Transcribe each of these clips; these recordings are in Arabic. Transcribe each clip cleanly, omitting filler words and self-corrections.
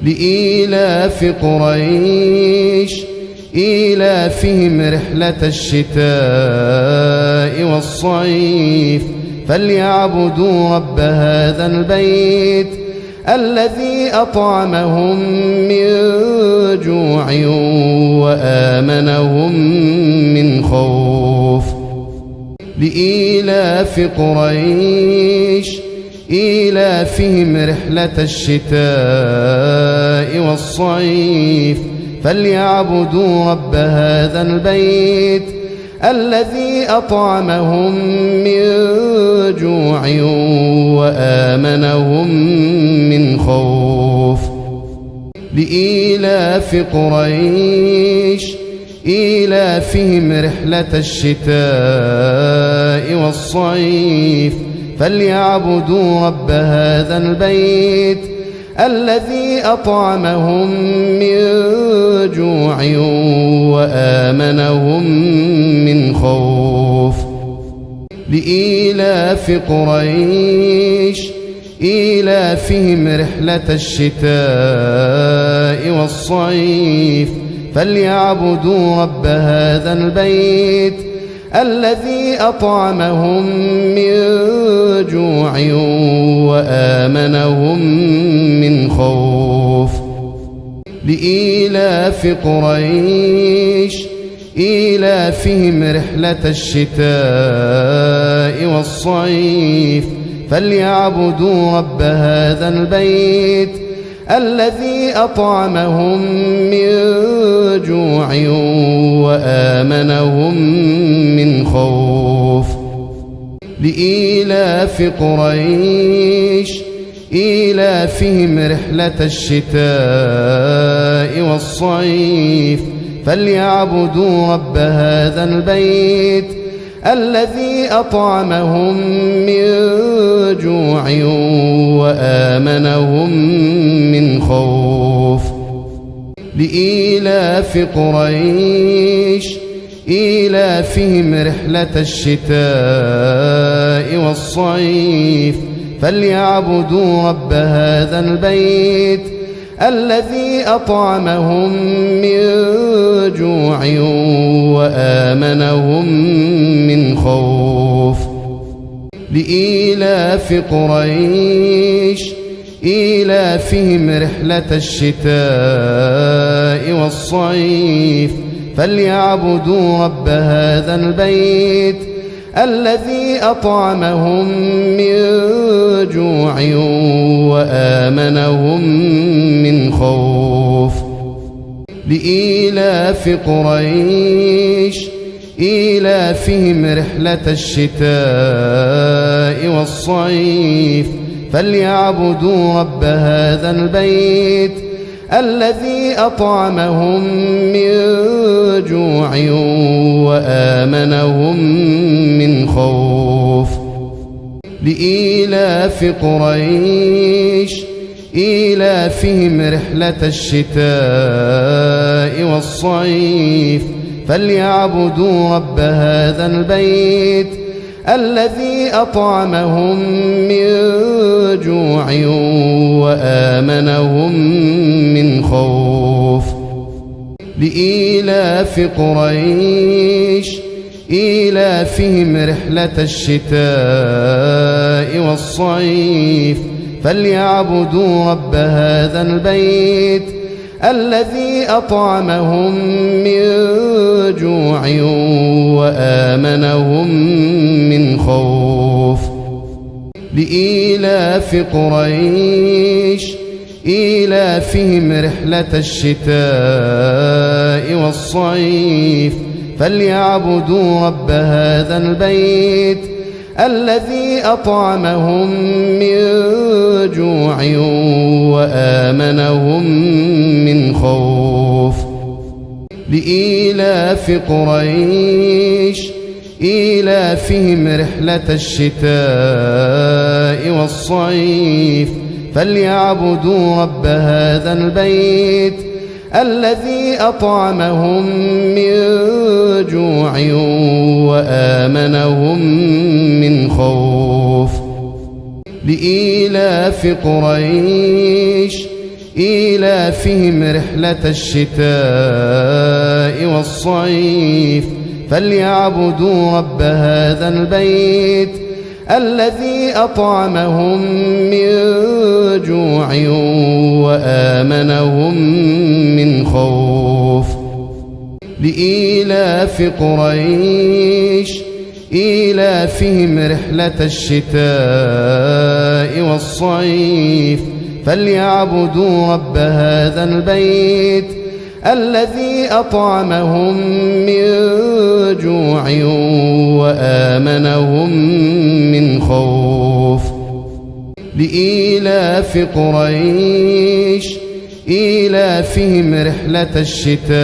لإيلاف قريش إيلافهم رحلة الشتاء والصيف فليعبدوا رب هذا البيت الذي أطعمهم من جوع وآمنهم من خوف لإيلاف قريش إيلافهم رحلة الشتاء والصيف فليعبدوا رب هذا البيت الذي أطعمهم من جوع وآمنهم من خوف لإيلاف قريش إيلافهم رحلة الشتاء والصيف فليعبدوا رب هذا البيت الذي أطعمهم من جوع وآمنهم من خوف لإيلاف قريش إيلافهم رحلة الشتاء والصيف فليعبدوا رب هذا البيت الذي أطعمهم من جوع وآمنهم من خوف لإيلاف قريش إيلافهم رحلة الشتاء والصيف فليعبدوا رب هذا البيت الذي أطعمهم من جوع وآمنهم من خوف لإيلاف قريش إيلافهم رحلة الشتاء والصيف فليعبدوا رب هذا البيت الذي أطعمهم من جوع وآمنهم من خوف لإيلاف قريش إيلافهم رحلة الشتاء والصيف فليعبدوا رب هذا البيت الذي أطعمهم من جوع وآمنهم من خوف لإيلاف قريش إيلافهم رحلة الشتاء والصيف فليعبدوا رب هذا البيت الذي أطعمهم من جوع وآمنهم من خوف لإيلاف قريش إيلافهم رحلة الشتاء والصيف فليعبدوا رب هذا البيت الذي أطعمهم من جوع وآمنهم من خوف لإيلاف قريش إيلافهم رحلة الشتاء والصيف فليعبدوا رب هذا البيت الذي أطعمهم من جوع وآمنهم من خوف لإيلاف قريش إيلافهم رحلة الشتاء والصيف فليعبدوا رب هذا البيت الذي أطعمهم من جوع وآمنهم من خوف لإيلاف قريش إيلافهم رحلة الشتاء والصيف فليعبدوا رب هذا البيت الذي أطعمهم من جوع وآمنهم من خوف لإيلاف قريش إيلافهم رحلة الشتاء والصيف فليعبدوا رب هذا البيت الذي أطعمهم من جوع وآمنهم من خوف لإيلاف قريش إيلافهم رحلة الشتاء والصيف فليعبدوا رب هذا البيت الذي أطعمهم من جوع وآمنهم من خوف. لإيلاف قريش إيلافهم رحلة الشتاء والصيف فليعبدوا رب هذا البيت الذي أطعمهم من جوع وآمنهم من خوف. لإيلاف قريش إيلافهم رحلة الشتاء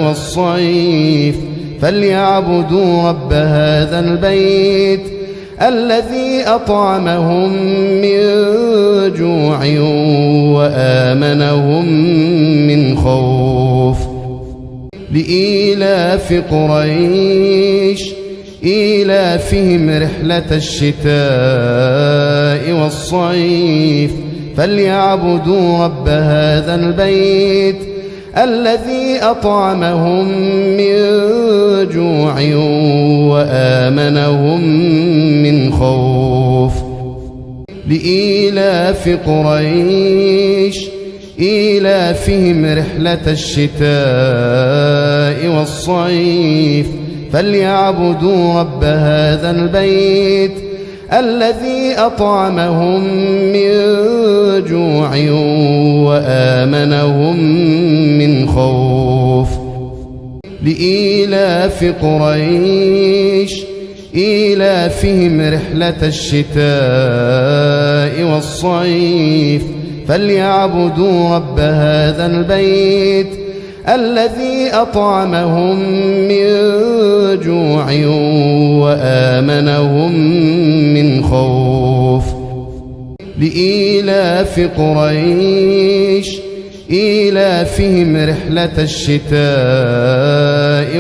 والصيف فليعبدوا رب هذا البيت الذي أطعمهم من جوع وآمنهم من خوف. لإيلاف قريش إيلافهم رحلة الشتاء والصيف فليعبدوا رب هذا البيت الذي أطعمهم من جوع وآمنهم من خوف. لإيلاف قريش إيلافهم رحلة الشتاء والصيف فليعبدوا رب هذا البيت الذي أطعمهم من جوع وآمنهم من خوف. لإيلاف قريش إيلافهم رحلة الشتاء والصيف فليعبدوا رب هذا البيت الذي أطعمهم من جوع وآمنهم من خوف. لإيلاف قريش إيلافهم رحلة الشتاء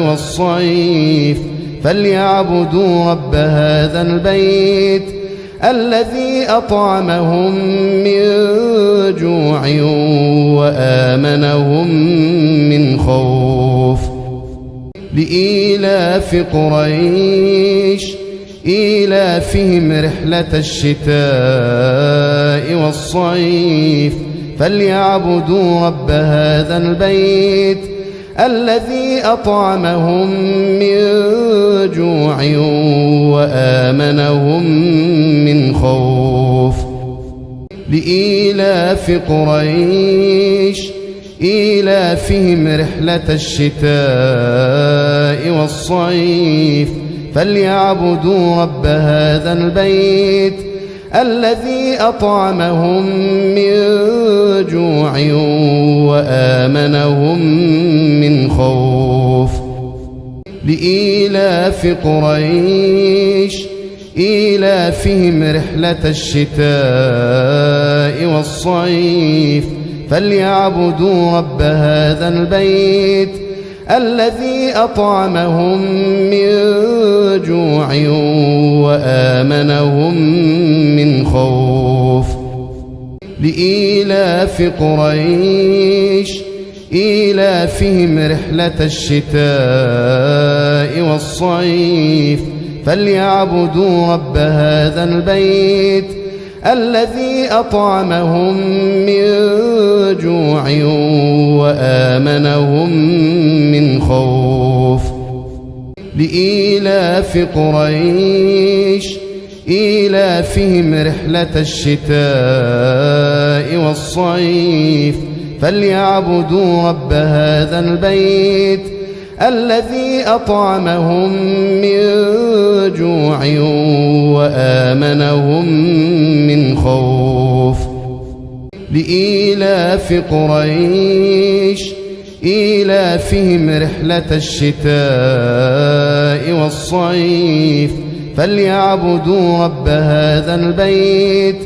والصيف فليعبدوا رب هذا البيت الذي أطعمهم من جوع وآمنهم من خوف. لإيلاف قريش إيلافهم رحلة الشتاء والصيف فليعبدوا رب هذا البيت الذي أطعمهم من جوع وآمنهم من خوف. لإيلاف قريش إيلافهم رحلة الشتاء والصيف فليعبدوا رب هذا البيت الذي أطعمهم من جوع وآمنهم من خوف. لإيلاف قريش إيلافهم رحلة الشتاء والصيف فليعبدوا رب هذا البيت الذي أطعمهم من جوع وآمنهم من خوف. لإيلاف قريش إيلافهم رحلة الشتاء والصيف فليعبدوا رب هذا البيت الذي أطعمهم من جوع وآمنهم من خوف. لإيلاف قريش إيلافهم رحلة الشتاء والصيف فليعبدوا رب هذا البيت الذي أطعمهم من جوع وآمنهم من خوف. لإيلاف قريش إيلافهم رحلة الشتاء والصيف فليعبدوا رب هذا البيت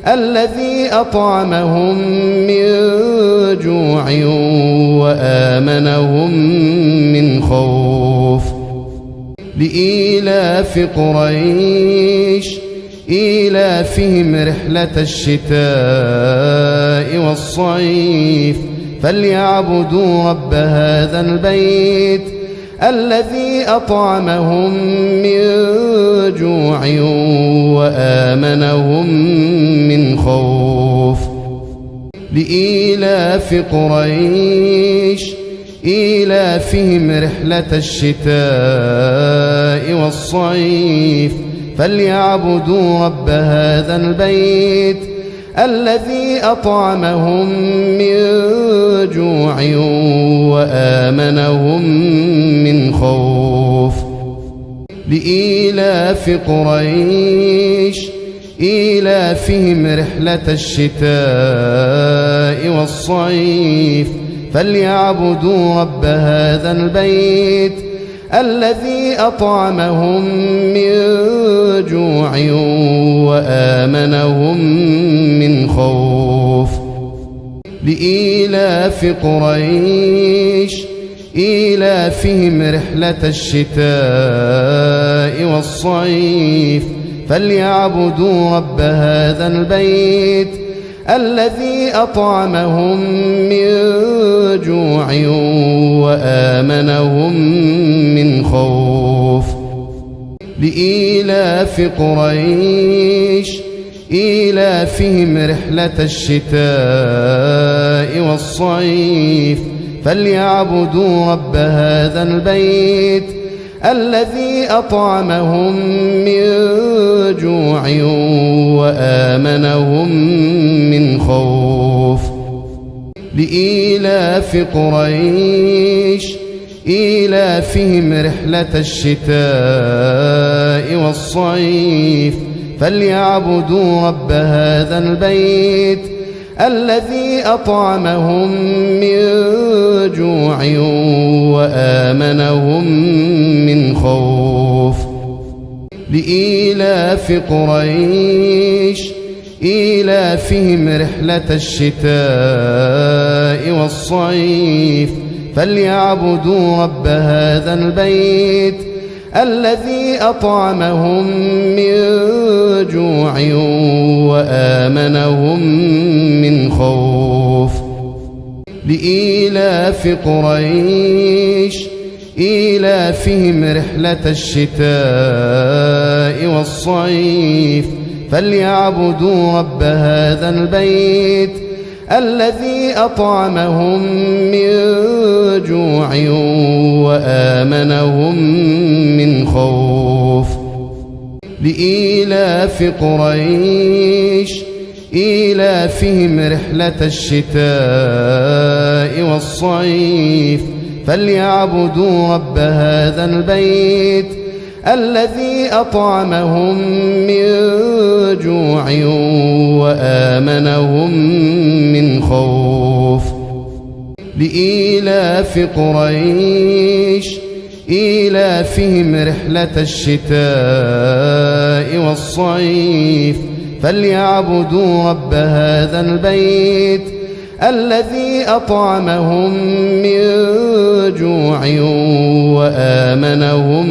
الذي أطعمهم من جوع وآمنهم من خوف. لإيلاف قريش إيلافهم رحلة الشتاء والصيف فليعبدوا رب هذا البيت الذي أطعمهم من جوع وآمنهم من خوف. لإيلاف قريش إيلافهم رحلة الشتاء والصيف فليعبدوا رب هذا البيت الذي أطعمهم من جوع وآمنهم من خوف. لإيلاف قريش إيلافهم رحلة الشتاء والصيف فليعبدوا رب هذا البيت الذي أطعمهم من جوع وآمنهم من خوف. لإيلاف قريش إيلافهم رحلة الشتاء والصيف فليعبدوا رب هذا البيت الذي أطعمهم من جوع وآمنهم من خوف. لإيلاف قريش إيلافهم رحلة الشتاء والصيف فليعبدوا رب هذا البيت الذي أطعمهم من جوع وآمنهم من خوف. لإيلاف قريش إيلافهم رحلة الشتاء والصيف فليعبدوا رب هذا البيت الذي أطعمهم من جوع وآمنهم من خوف. لإيلاف قريش إيلافهم رحلة الشتاء والصيف فليعبدوا رب هذا البيت الذي أطعمهم من جوع وآمنهم من خوف. لإيلاف قريش إيلافهم رحلة الشتاء والصيف فليعبدوا رب هذا البيت الذي أطعمهم من جوع وآمنهم من خوف. لإيلاف قريش إيلافهم رحلة الشتاء والصيف فليعبدوا رب هذا البيت الذي أطعمهم من جوع وآمنهم من خوف. لإيلاف قريش إيلافهم رحلة الشتاء والصيف فليعبدوا رب هذا البيت الذي أطعمهم من جوع وآمنهم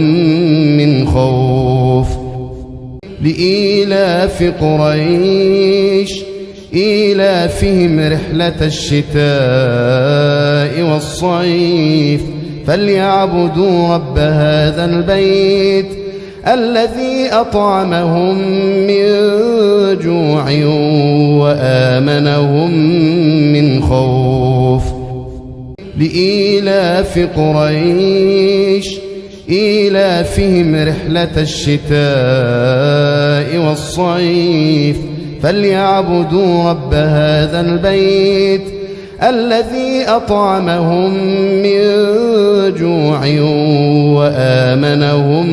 من خوف. لإيلاف قريش إيلافهم رحلة الشتاء والصيف فليعبدوا رب هذا البيت الذي أطعمهم من جوع وآمنهم من خوف. لإيلاف قريش إيلافهم رحلة الشتاء والصيف فليعبدوا رب هذا البيت الذي أطعمهم من جوع وآمنهم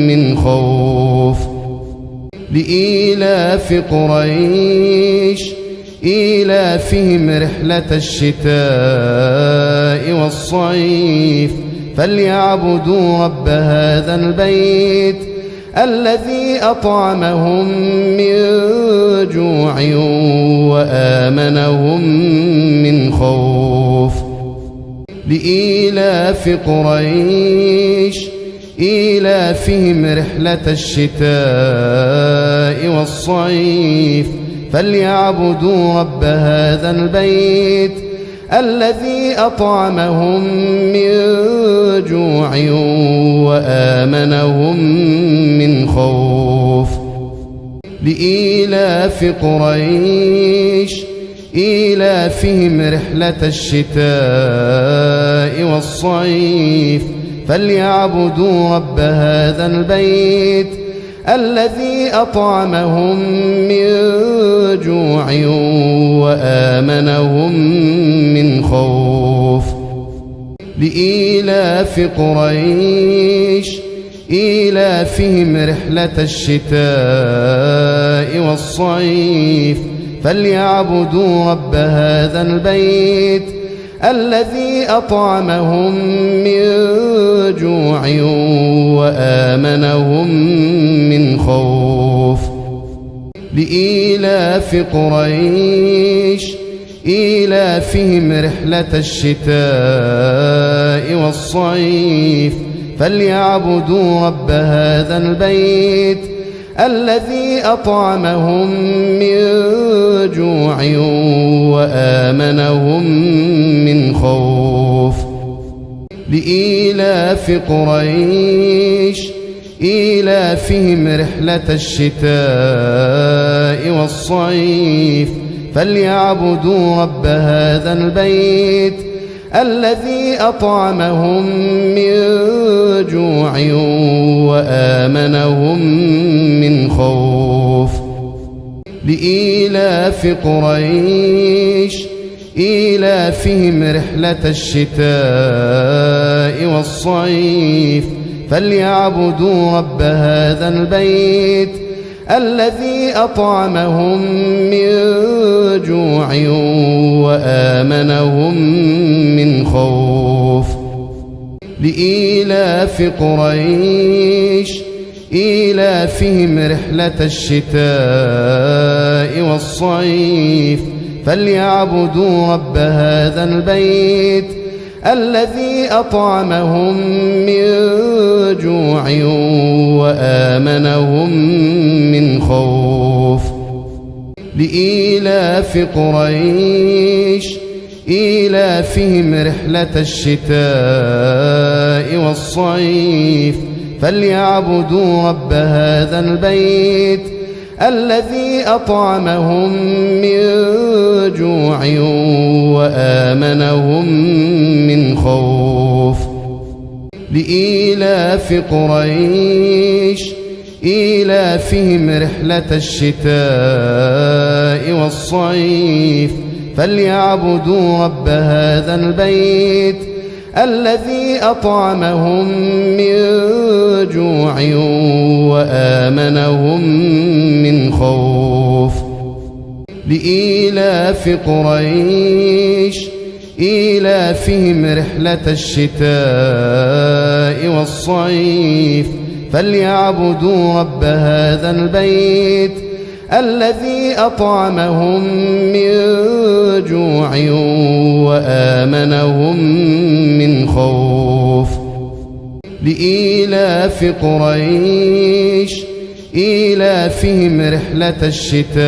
من خوف. لإيلاف قريش إيلافهم رحلة الشتاء والصيف فليعبدوا رب هذا البيت الذي أطعمهم من جوع وآمنهم من خوف. لإيلاف قريش إيلافهم رحلة الشتاء والصيف فليعبدوا رب هذا البيت الذي أطعمهم من جوع وآمنهم من خوف. لإيلاف قريش إيلافهم رحلة الشتاء والصيف فليعبدوا رب هذا البيت الذي أطعمهم من جوع وآمنهم من خوف. لإيلاف قريش إيلافهم رحلة الشتاء والصيف فليعبدوا رب هذا البيت الذي أطعمهم من جوع وآمنهم من خوف. لإيلاف قريش إيلافهم رحلة الشتاء والصيف فليعبدوا رب هذا البيت الذي أطعمهم من جوع وآمنهم من خوف. لإيلاف قريش إيلافهم رحلة الشتاء والصيف فليعبدوا رب هذا البيت الذي أطعمهم من جوع وآمنهم من خوف. لإيلاف قريش إيلافهم رحلة الشتاء والصيف فليعبدوا رب هذا البيت الذي أطعمهم من جوع وآمنهم من خوف. لإيلاف قريش إيلافهم رحلة الشتاء والصيف فليعبدوا رب هذا البيت الذي أطعمهم من جوع وآمنهم من خوف. لإيلاف قريش إيلافهم رحلة الشتاء والصيف فليعبدوا رب هذا البيت الذي أطعمهم من جوع وآمنهم من خوف. لإيلاف قريش إيلافهم رحلة الشتاء والصيف فليعبدوا رب هذا البيت الذي أطعمهم من جوع وآمنهم من خوف. لإيلاف قريش إيلافهم رحلة الشتاء والصيف فليعبدوا رب هذا البيت الذي أطعمهم من جوع وآمنهم من خوف. لإيلاف قريش إيلافهم رحلة الشتاء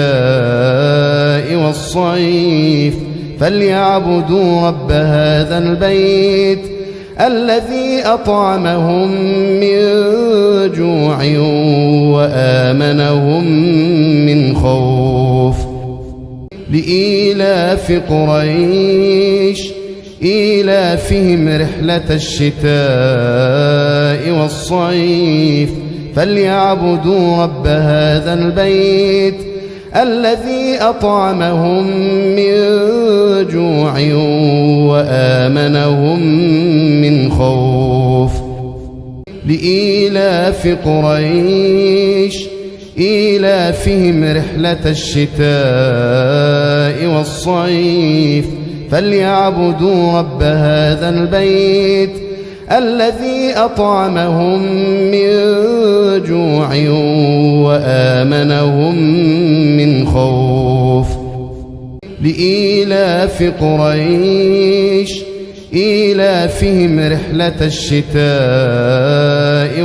والصيف فليعبدوا رب هذا البيت الذي أطعمهم من جوع وآمنهم من خوف. لإيلاف قريش إيلافهم رحلة الشتاء والصيف فليعبدوا رب هذا البيت الذي أطعمهم من جوع وآمنهم من خوف. لإيلاف قريش إيلافهم رحلة الشتاء والصيف فليعبدوا رب هذا البيت الذي أطعمهم من جوع وآمنهم من خوف. لإيلاف قريش إيلافهم رحلة الشتاء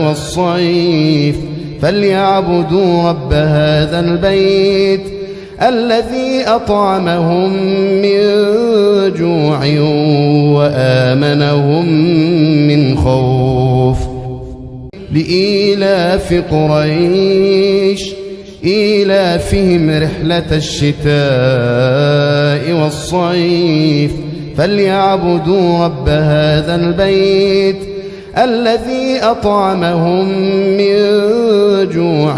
والصيف فليعبدوا رب هذا البيت الذي أطعمهم من جوع وآمنهم من خوف. لإيلاف قريش إيلافهم رحلة الشتاء والصيف فليعبدوا رب هذا البيت الذي أطعمهم من جوع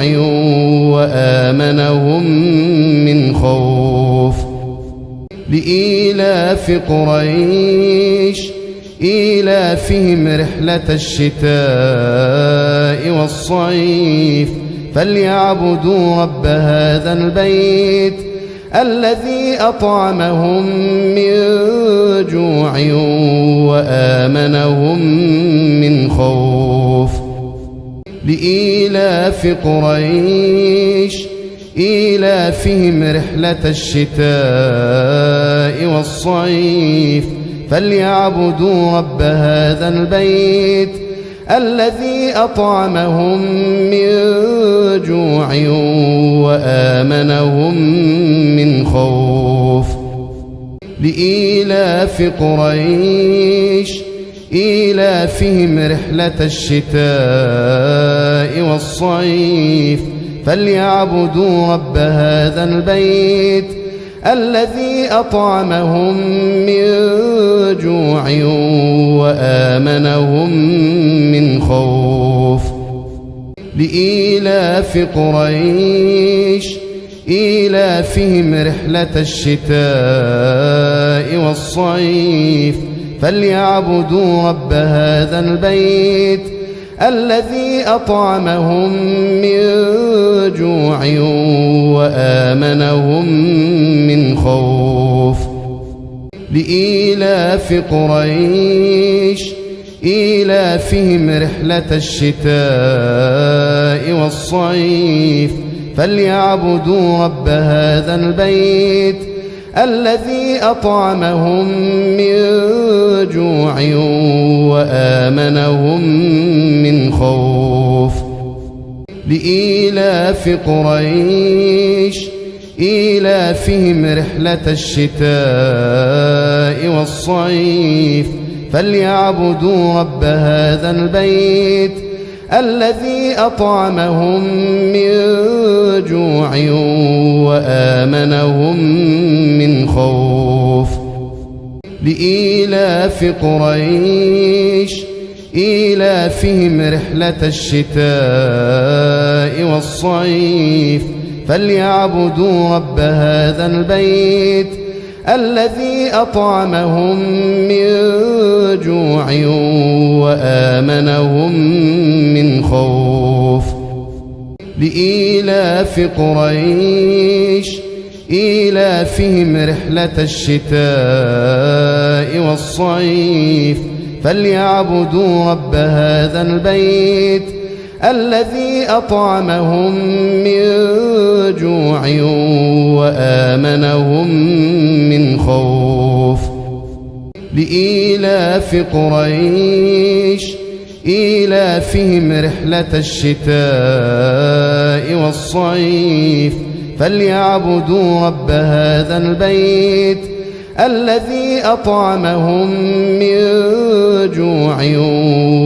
وآمنهم من خوف. لإيلاف قريش إيلافهم رحلة الشتاء والصيف فليعبدوا رب هذا البيت الذي أطعمهم من جوع وآمنهم من خوف. لإيلاف قريش إيلافهم رحلة الشتاء والصيف فليعبدوا رب هذا البيت الذي أطعمهم من جوع وآمنهم من خوف. لإيلاف قريش إيلافهم رحلة الشتاء والصيف فليعبدوا رب هذا البيت الذي أطعمهم من جوع وآمنهم من خوف. لإيلاف قريش إيلافهم رحلة الشتاء والصيف فليعبدوا رب هذا البيت الذي أطعمهم من جوع وآمنهم من خوف. لإيلاف قريش إيلافهم رحلة الشتاء والصيف فليعبدوا رب هذا البيت الذي أطعمهم من جوع وآمنهم من خوف. لإيلاف قريش إيلافهم رحلة الشتاء والصيف فليعبدوا رب هذا البيت الذي أطعمهم من جوع وآمنهم من خوف. لإيلاف قريش إيلافهم رحلة الشتاء والصيف فليعبدوا رب هذا البيت الذي أطعمهم من جوع وآمنهم من خوف. لإيلاف قريش إيلافهم رحلة الشتاء والصيف فليعبدوا رب هذا البيت الذي أطعمهم من جوع وآمنهم من خوف. لإيلاف قريش إيلافهم رحلة الشتاء والصيف فليعبدوا رب هذا البيت الذي أطعمهم من جوع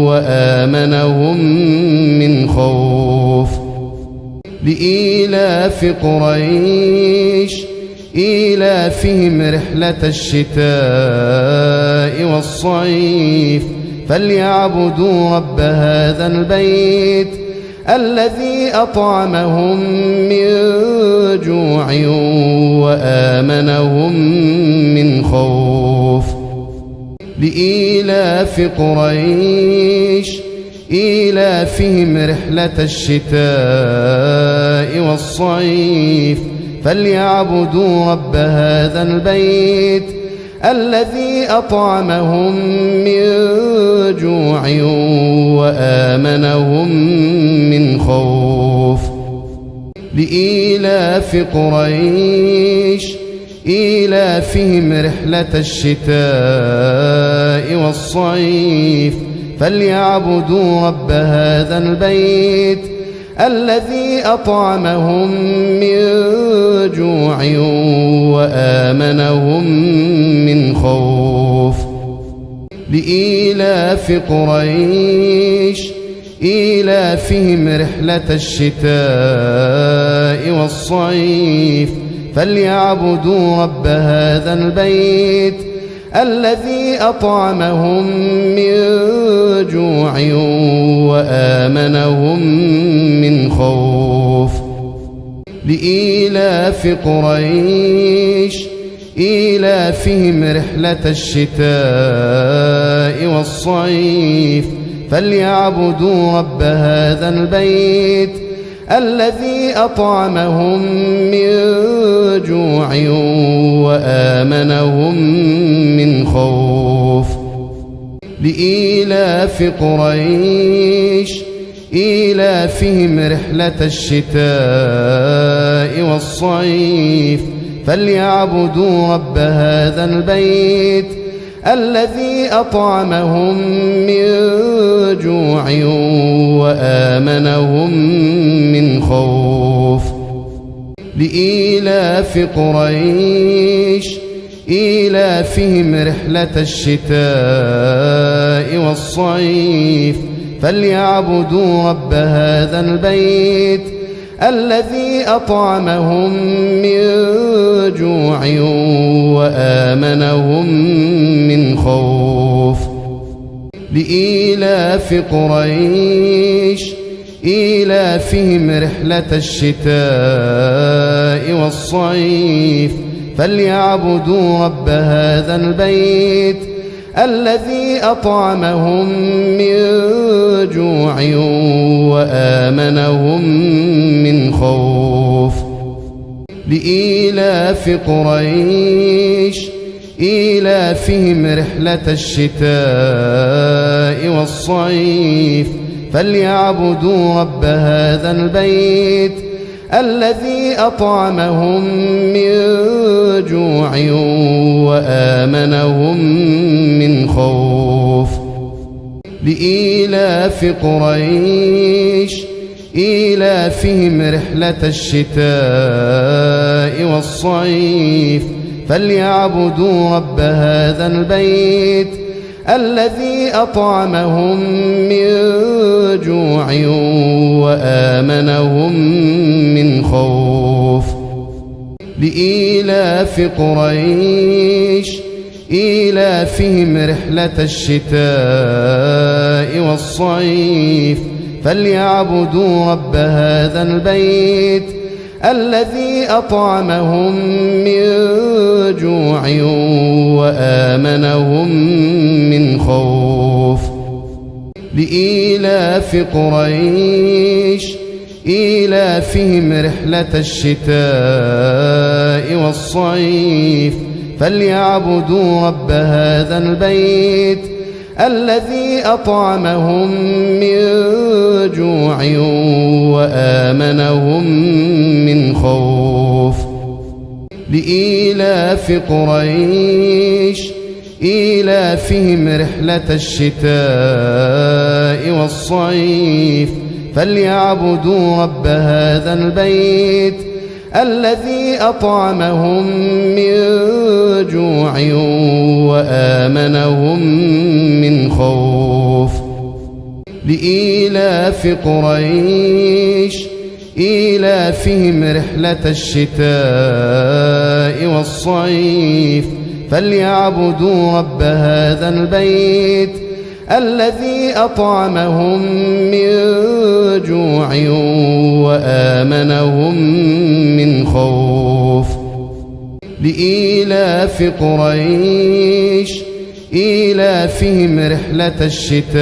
وآمنهم من خوف. لإيلاف قريش إيلافهم رحلة الشتاء والصيف فليعبدوا رب هذا البيت الذي أطعمهم من جوع وآمنهم من خوف. لإيلاف قريش إيلافهم رحلة الشتاء والصيف فليعبدوا رب هذا البيت الذي أطعمهم من جوع وآمنهم من خوف. لإيلاف قريش إيلافهم رحلة الشتاء والصيف فليعبدوا رب هذا البيت الذي أطعمهم من جوع وآمنهم من خوف. لإيلاف قريش إيلافهم رحلة الشتاء والصيف فليعبدوا رب هذا البيت الذي أطعمهم من جوع وآمنهم من خوف. لإيلاف قريش إيلافهم رحلة الشتاء والصيف فليعبدوا رب هذا البيت الذي أطعمهم من جوع وآمنهم من خوف. لإيلاف قريش إيلافهم رحلة الشتاء والصيف فليعبدوا رب هذا البيت الذي أطعمهم من جوع وآمنهم من خوف. لإيلاف قريش إيلافهم رحلة الشتاء والصيف فليعبدوا رب هذا البيت الذي أطعمهم من جوع وآمنهم من خوف. لإيلاف قريش إيلافهم رحلة الشتاء والصيف فليعبدوا رب هذا البيت الذي أطعمهم من جوع وآمنهم من خوف. لإيلاف قريش إيلافهم رحلة الشتاء والصيف فليعبدوا رب هذا البيت الذي أطعمهم من جوع وآمنهم من خوف. لإيلاف قريش إيلافهم رحلة الشتاء والصيف فليعبدوا رب هذا البيت الذي أطعمهم من جوع وآمنهم من خوف. لإيلاف قريش إيلافهم رحلة الشتاء والصيف فليعبدوا رب هذا البيت الذي أطعمهم من جوع وآمنهم من خوف. لإيلاف قريش إيلافهم رحلة الشتاء والصيف فليعبدوا رب هذا البيت الذي أطعمهم من جوع وآمنهم من خوف. لإيلاف قريش إيلافهم رحلة الشتاء والصيف فليعبدوا رب هذا البيت الذي أطعمهم من جوع وآمنهم من خوف. لإيلاف قريش إيلافهم رحلة الشتاء والصيف فليعبدوا رب هذا البيت الذي أطعمهم من جوع وآمنهم من خوف. لإيلاف قريش إيلافهم رحلة الشتاء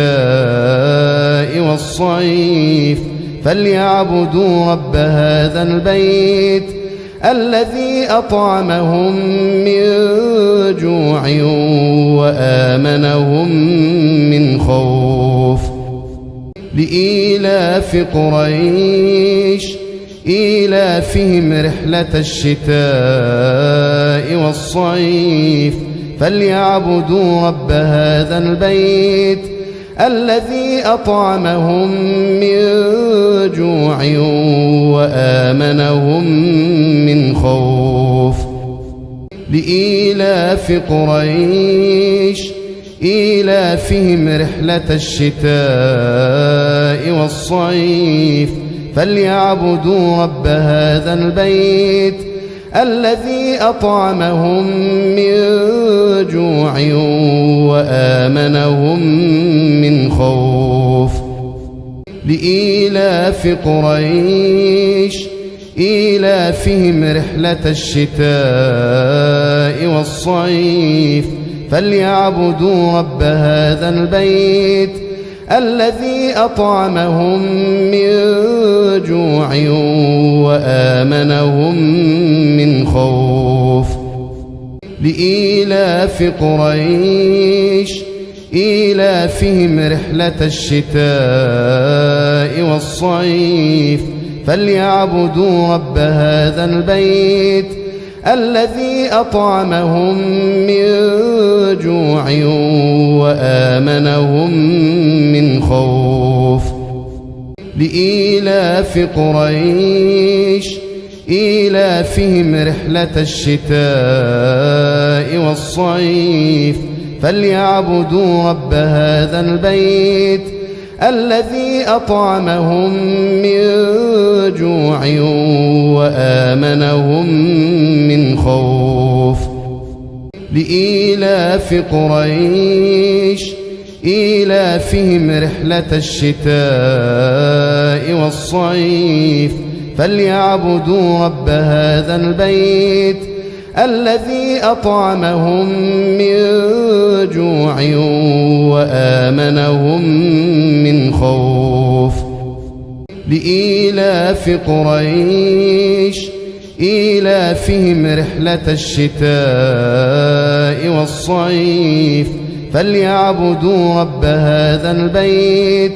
والصيف فليعبدوا رب هذا البيت الذي أطعمهم من جوع وآمنهم من خوف. لإيلاف قريش إيلافهم رحلة الشتاء والصيف فليعبدوا رب هذا البيت الذي أطعمهم من جوع وآمنهم من خوف. لإيلاف قريش إيلافهم رحلة الشتاء والصيف فليعبدوا رب هذا البيت الذي أطعمهم من جوع وآمنهم من خوف. لإيلاف قريش إيلافهم رحلة الشتاء والصيف فليعبدوا رب هذا البيت الذي أطعمهم من جوع وآمنهم من خوف. لإيلاف قريش إيلافهم رحلة الشتاء والصيف فليعبدوا رب هذا البيت الذي أطعمهم من جوع وآمنهم من خوف. لإيلاف قريش إيلافهم رحلة الشتاء والصيف فليعبدوا رب هذا البيت الذي أطعمهم من جوع وآمنهم من خوف. لإيلاف قريش إيلافهم رحلة الشتاء والصيف فليعبدوا رب هذا البيت الذي أطعمهم من جوع وآمنهم من خوف. لإيلاف قريش إيلافهم رحلة الشتاء والصيف فليعبدوا رب هذا البيت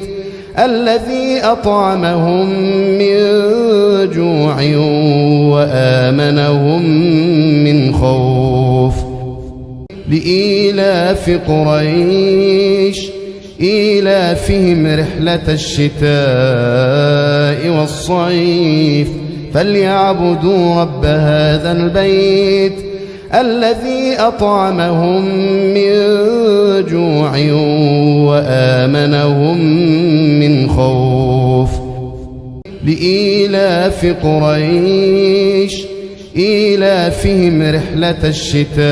الذي أطعمهم من جوع وآمنهم من خوف. لإيلاف قريش إيلافهم رحلة الشتاء والصيف فليعبدوا رب هذا البيت الذي أطعمهم من جوع وآمنهم من خوف. لإيلاف قريش إيلافهم رحلة الشتاء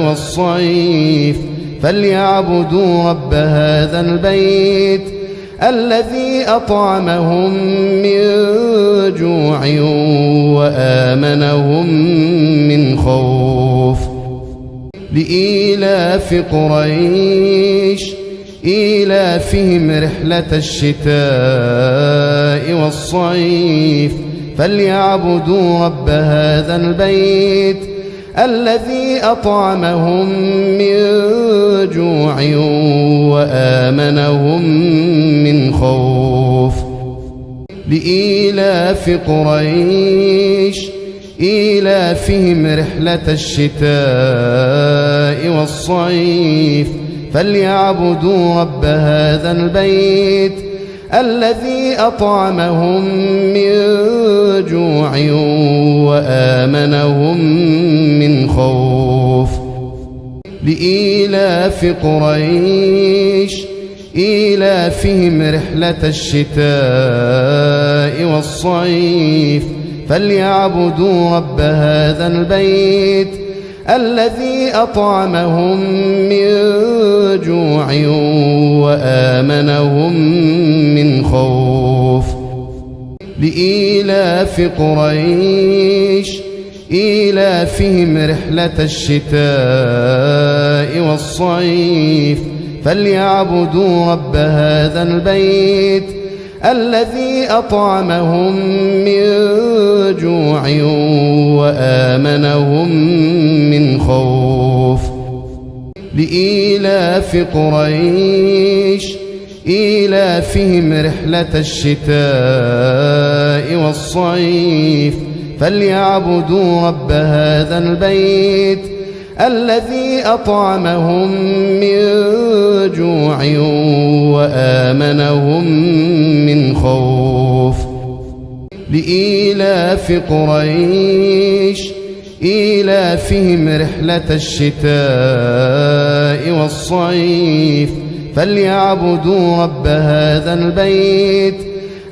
والصيف فليعبدوا رب هذا البيت الذي أطعمهم من جوع وآمنهم من خوف. لإيلاف قريش إيلافهم رحلة الشتاء والصيف فليعبدوا رب هذا البيت الذي أطعمهم من جوع وآمنهم من خوف. لإيلاف قريش إيلافهم رحلة الشتاء والصيف فليعبدوا رب هذا البيت الذي أطعمهم من جوع وآمنهم من خوف. لإيلاف قريش إيلافهم رحلة الشتاء والصيف فليعبدوا رب هذا البيت الذي أطعمهم من جوع وآمنهم من خوف. لإيلاف قريش إيلافهم رحلة الشتاء والصيف فليعبدوا رب هذا البيت الذي أطعمهم من جوع وآمنهم من خوف. لإيلاف قريش إيلافهم رحلة الشتاء والصيف فليعبدوا رب هذا البيت الذي أطعمهم من جوع وآمنهم من خوف. لإيلاف قريش إيلافهم رحلة الشتاء والصيف فليعبدوا رب هذا البيت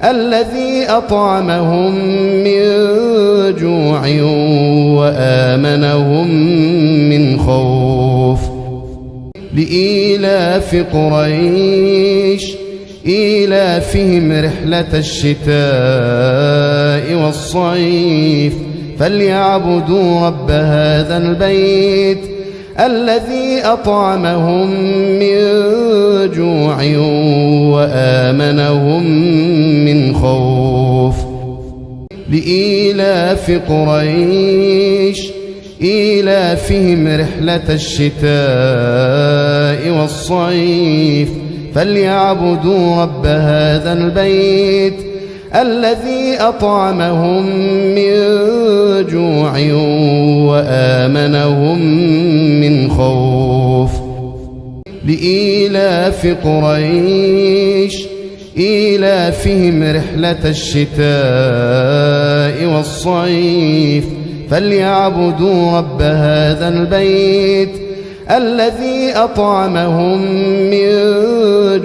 الذي أطعمهم من جوع وآمنهم من خوف. لإيلاف قريش إيلافهم رحلة الشتاء والصيف فليعبدوا رب هذا البيت الذي أطعمهم من جوع وآمنهم من خوف. لإيلاف قريش إيلافهم رحلة الشتاء والصيف فليعبدوا رب هذا البيت الذي أطعمهم من جوع وآمنهم من خوف. لإيلاف قريش إيلافهم رحلة الشتاء والصيف فليعبدوا رب هذا البيت الذي أطعمهم من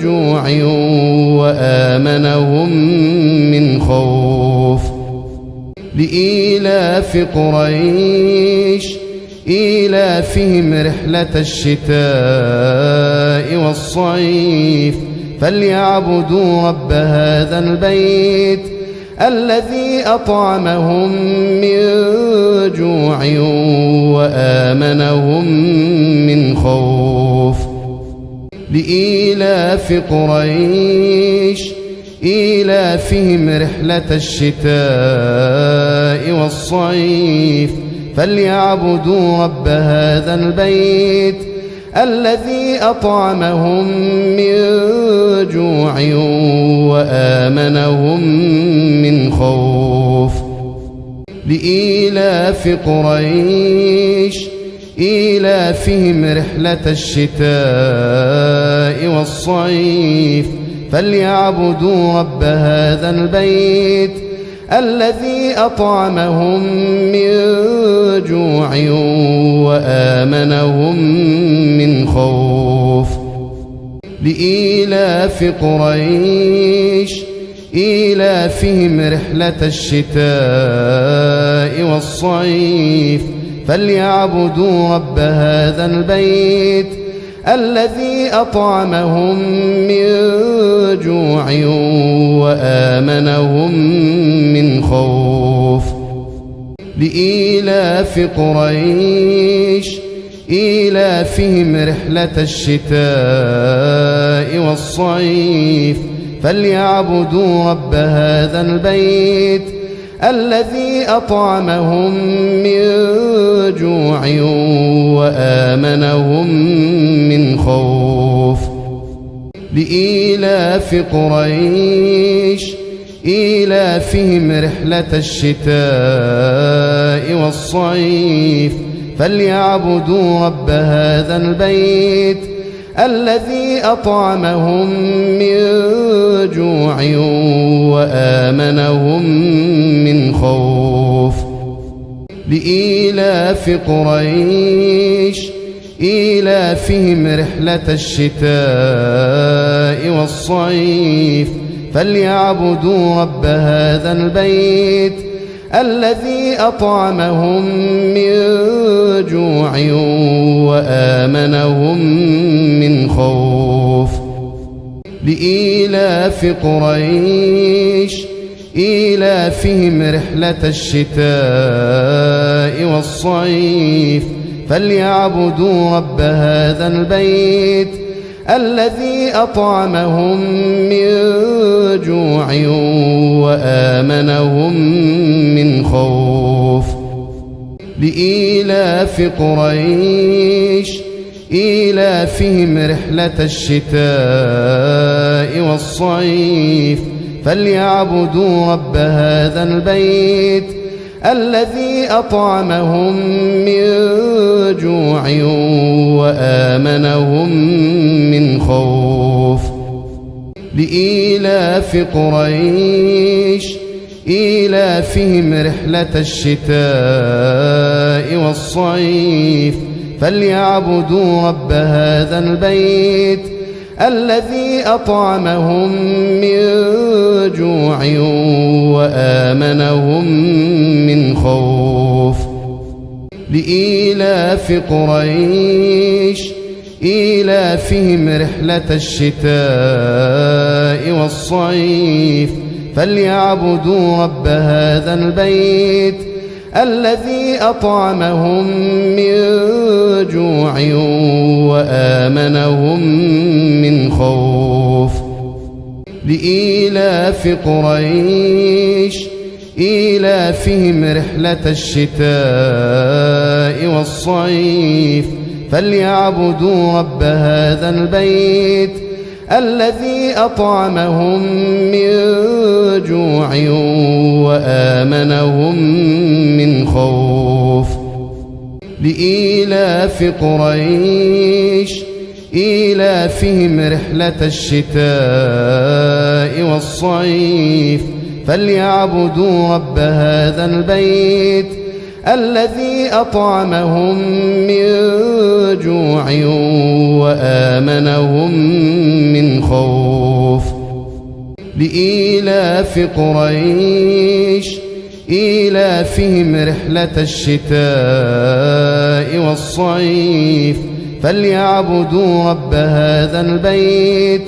جوع وآمنهم من خوف. لإيلاف قريش إيلافهم رحلة الشتاء والصيف فليعبدوا رب هذا البيت الذي أطعمهم من جوع وآمنهم من خوف. لإيلاف قريش إيلافهم رحلة الشتاء والصيف فليعبدوا رب هذا البيت الذي أطعمهم من جوع وآمنهم من خوف. لإيلاف قريش إيلافهم رحلة الشتاء والصيف فليعبدوا رب هذا البيت الذي أطعمهم من جوع وآمنهم من خوف. لإيلاف قريش إيلافهم رحلة الشتاء والصيف فليعبدوا رب هذا البيت الذي أطعمهم من جوع وآمنهم من خوف. لإيلاف قريش إيلافهم رحلة الشتاء والصيف فليعبدوا رب هذا البيت الذي أطعمهم من جوع وآمنهم من خوف. لإيلاف قريش إيلافهم رحلة الشتاء والصيف فليعبدوا رب هذا البيت الذي أطعمهم من جوع وآمنهم من خوف. لإيلاف قريش إيلافهم رحلة الشتاء والصيف فليعبدوا رب هذا البيت الذي أطعمهم من جوع وآمنهم من خوف. لإيلاف قريش إيلافهم رحلة الشتاء والصيف فليعبدوا رب هذا البيت الذي أطعمهم من جوع وآمنهم من خوف. لإيلاف قريش إيلافهم رحلة الشتاء والصيف فليعبدوا رب هذا البيت الذي أطعمهم من جوع وآمنهم من خوف. لإيلاف قريش إيلافهم رحلة الشتاء والصيف فليعبدوا رب هذا البيت الذي أطعمهم من جوع وآمنهم من خوف. لإيلاف قريش إيلافهم رحلة الشتاء والصيف فليعبدوا رب هذا البيت الذي أطعمهم من جوع وآمنهم من خوف. لإيلاف قريش إيلافهم رحلة الشتاء والصيف فليعبدوا رب هذا البيت الذي أطعمهم من جوع وآمنهم من خوف. لإيلاف قريش إيلافهم رحلة الشتاء والصيف فليعبدوا رب هذا البيت الذي أطعمهم من جوع وآمنهم من خوف. لإيلاف قريش إيلافهم رحلة الشتاء والصيف فليعبدوا رب هذا البيت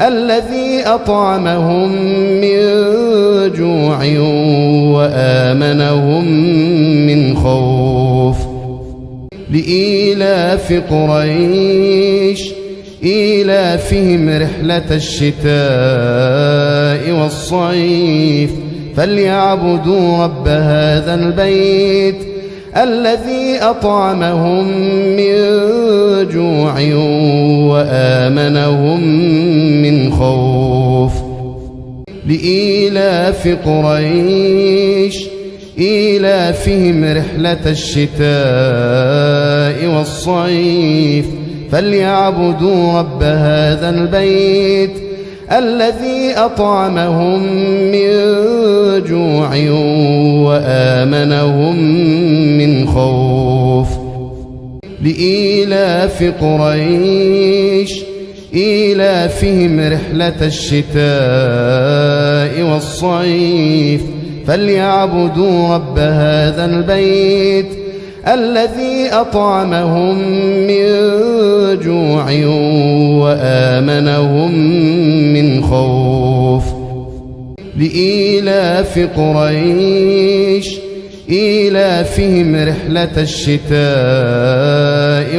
الذي أطعمهم من جوع وآمنهم من خوف. لإيلاف قريش إيلافهم رحلة الشتاء والصيف فليعبدوا رب هذا البيت الذي أطعمهم من جوع وآمنهم من خوف. لإيلاف قريش إيلافهم رحلة الشتاء والصيف فليعبدوا رب هذا البيت الذي أطعمهم من جوع وآمنهم من خوف. لإيلاف قريش إيلافهم رحلة الشتاء والصيف فليعبدوا رب هذا البيت الذي أطعمهم من جوع وآمنهم من خوف. لإيلاف قريش إيلافهم رحلة الشتاء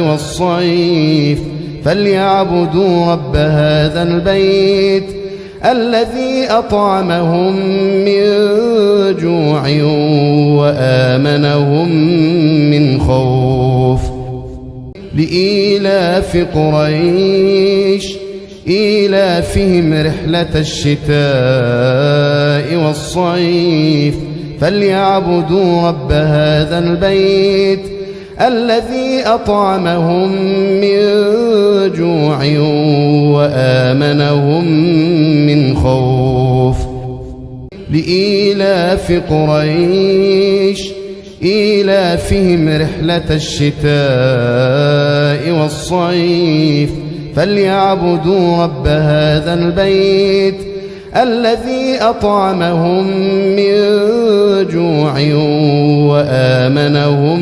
والصيف فليعبدوا رب هذا البيت الذي أطعمهم من جوع وآمنهم من خوف. لإيلاف قريش إيلافهم رحلة الشتاء والصيف فليعبدوا رب هذا البيت الذي أطعمهم من جوع وآمنهم من خوف. لإيلاف قريش إيلافهم رحلة الشتاء والصيف فليعبدوا رب هذا البيت الذي أطعمهم من جوع وآمنهم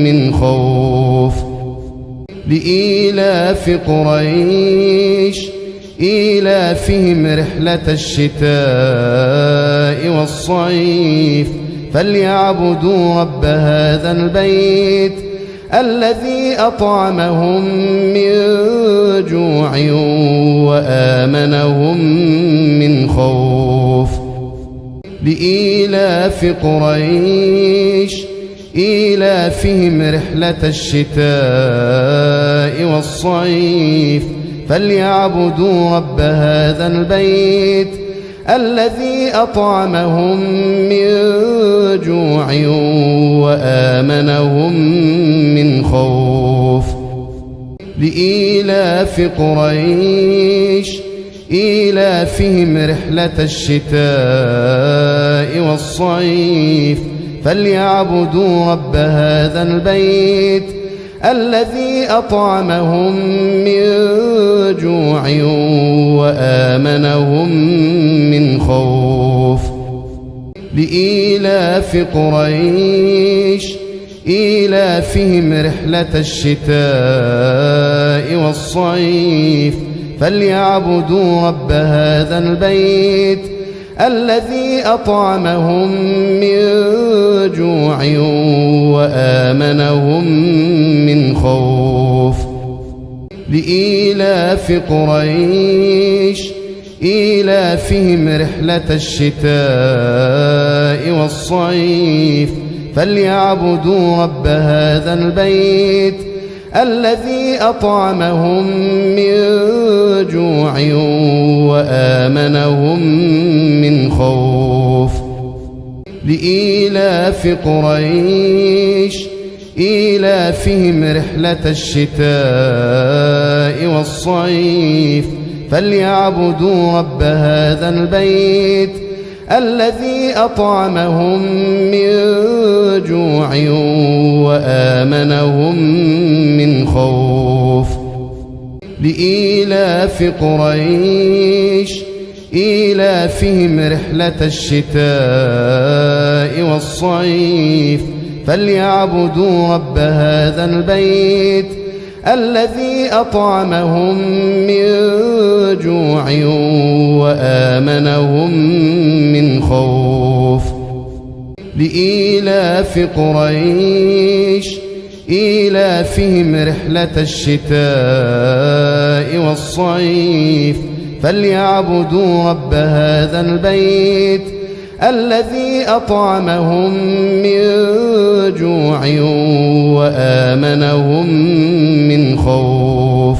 من خوف. لإيلاف قريش إيلافهم رحلة الشتاء والصيف فليعبدوا رب هذا البيت الذي أطعمهم من جوع وآمنهم من خوف. لإيلاف قريش إيلافهم رحلة الشتاء والصيف فليعبدوا رب هذا البيت الذي أطعمهم من جوع وآمنهم من خوف. لإيلاف قريش إيلافهم رحلة الشتاء والصيف فليعبدوا رب هذا البيت الذي أطعمهم من جوع وآمنهم من خوف. لإيلاف قريش إيلافهم رحلة الشتاء والصيف فليعبدوا رب هذا البيت الذي أطعمهم من جوع وآمنهم من خوف. لإيلاف قريش إيلافهم رحلة الشتاء والصيف فليعبدوا رب هذا البيت الذي أطعمهم من جوع وآمنهم من خوف. لإيلاف قريش إيلافهم رحلة الشتاء والصيف فليعبدوا رب هذا البيت الذي أطعمهم من جوع وآمنهم من خوف. لإيلاف قريش إيلافهم رحلة الشتاء والصيف فليعبدوا رب هذا البيت الذي أطعمهم من جوع وآمنهم من خوف. لإيلاف قريش إيلافهم رحلة الشتاء والصيف فليعبدوا رب هذا البيت الذي أطعمهم من جوع وآمنهم من خوف.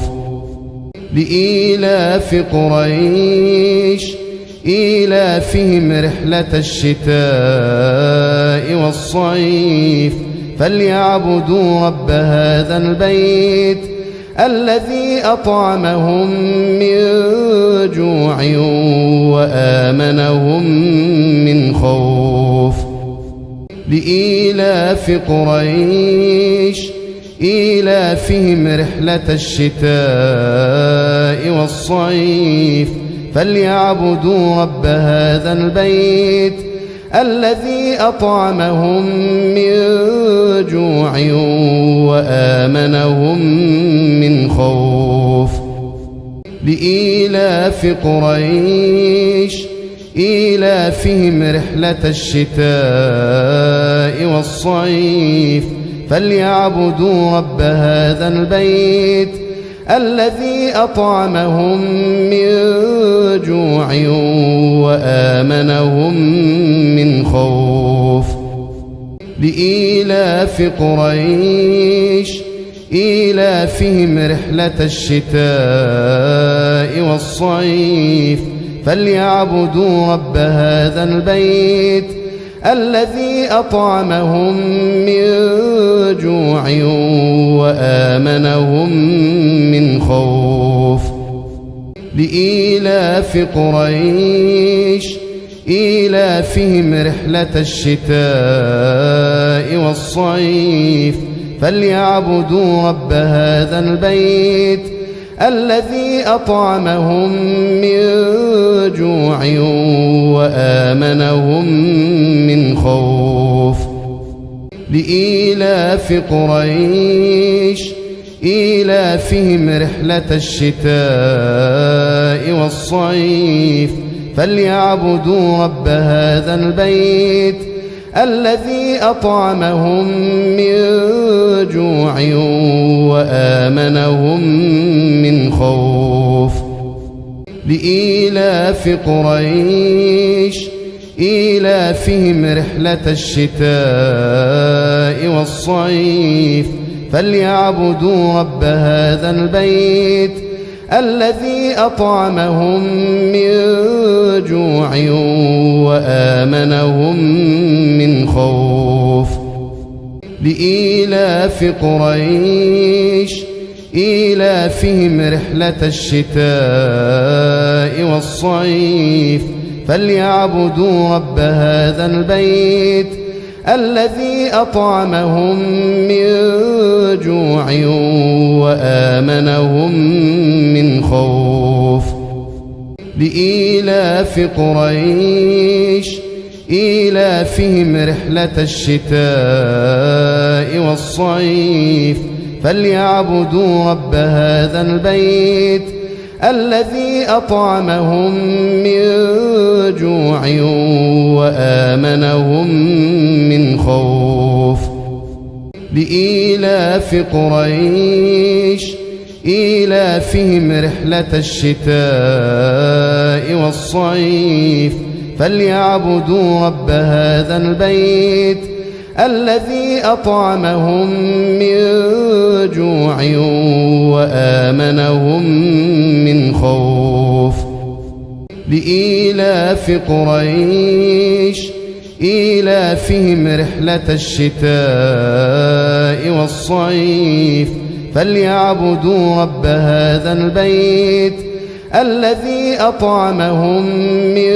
لإيلاف قريش إيلافهم رحلة الشتاء والصيف فليعبدوا رب هذا البيت الذي أطعمهم من جوع وآمنهم من خوف. لإيلاف قريش إيلافهم رحلة الشتاء والصيف فليعبدوا رب هذا البيت الذي أطعمهم من جوع وآمنهم من خوف. لإيلاف قريش إيلافهم رحلة الشتاء والصيف فليعبدوا رب هذا البيت الذي أطعمهم من جوع وآمنهم من خوف. لإيلاف قريش إيلافهم رحلة الشتاء والصيف فليعبدوا رب هذا البيت الذي أطعمهم من جوع وآمنهم من خوف. لإيلاف قريش إيلافهم رحلة الشتاء والصيف فليعبدوا رب هذا البيت الذي أطعمهم من جوع وآمنهم من خوف. لإيلاف قريش إيلافهم رحلة الشتاء والصيف فليعبدوا رب هذا البيت الذي أطعمهم من جوع وآمنهم من خوف. لإيلاف قريش إيلافهم رحلة الشتاء والصيف فليعبدوا رب هذا البيت الذي أطعمهم من جوع وآمنهم من خوف. لإيلاف قريش إيلافهم رحلة الشتاء والصيف فليعبدوا رب هذا البيت الذي أطعمهم من جوع وآمنهم من خوف. لإيلاف قريش إيلافهم رحلة الشتاء والصيف فليعبدوا رب هذا البيت الذي أطعمهم من جوع وآمنهم من خوف. لإيلاف قريش إيلافهم رحلة الشتاء والصيف فليعبدوا رب هذا البيت الذي أطعمهم من جوع وآمنهم من خوف. لإيلاف قريش إيلافهم رحلة الشتاء والصيف فليعبدوا رب هذا البيت الذي أطعمهم من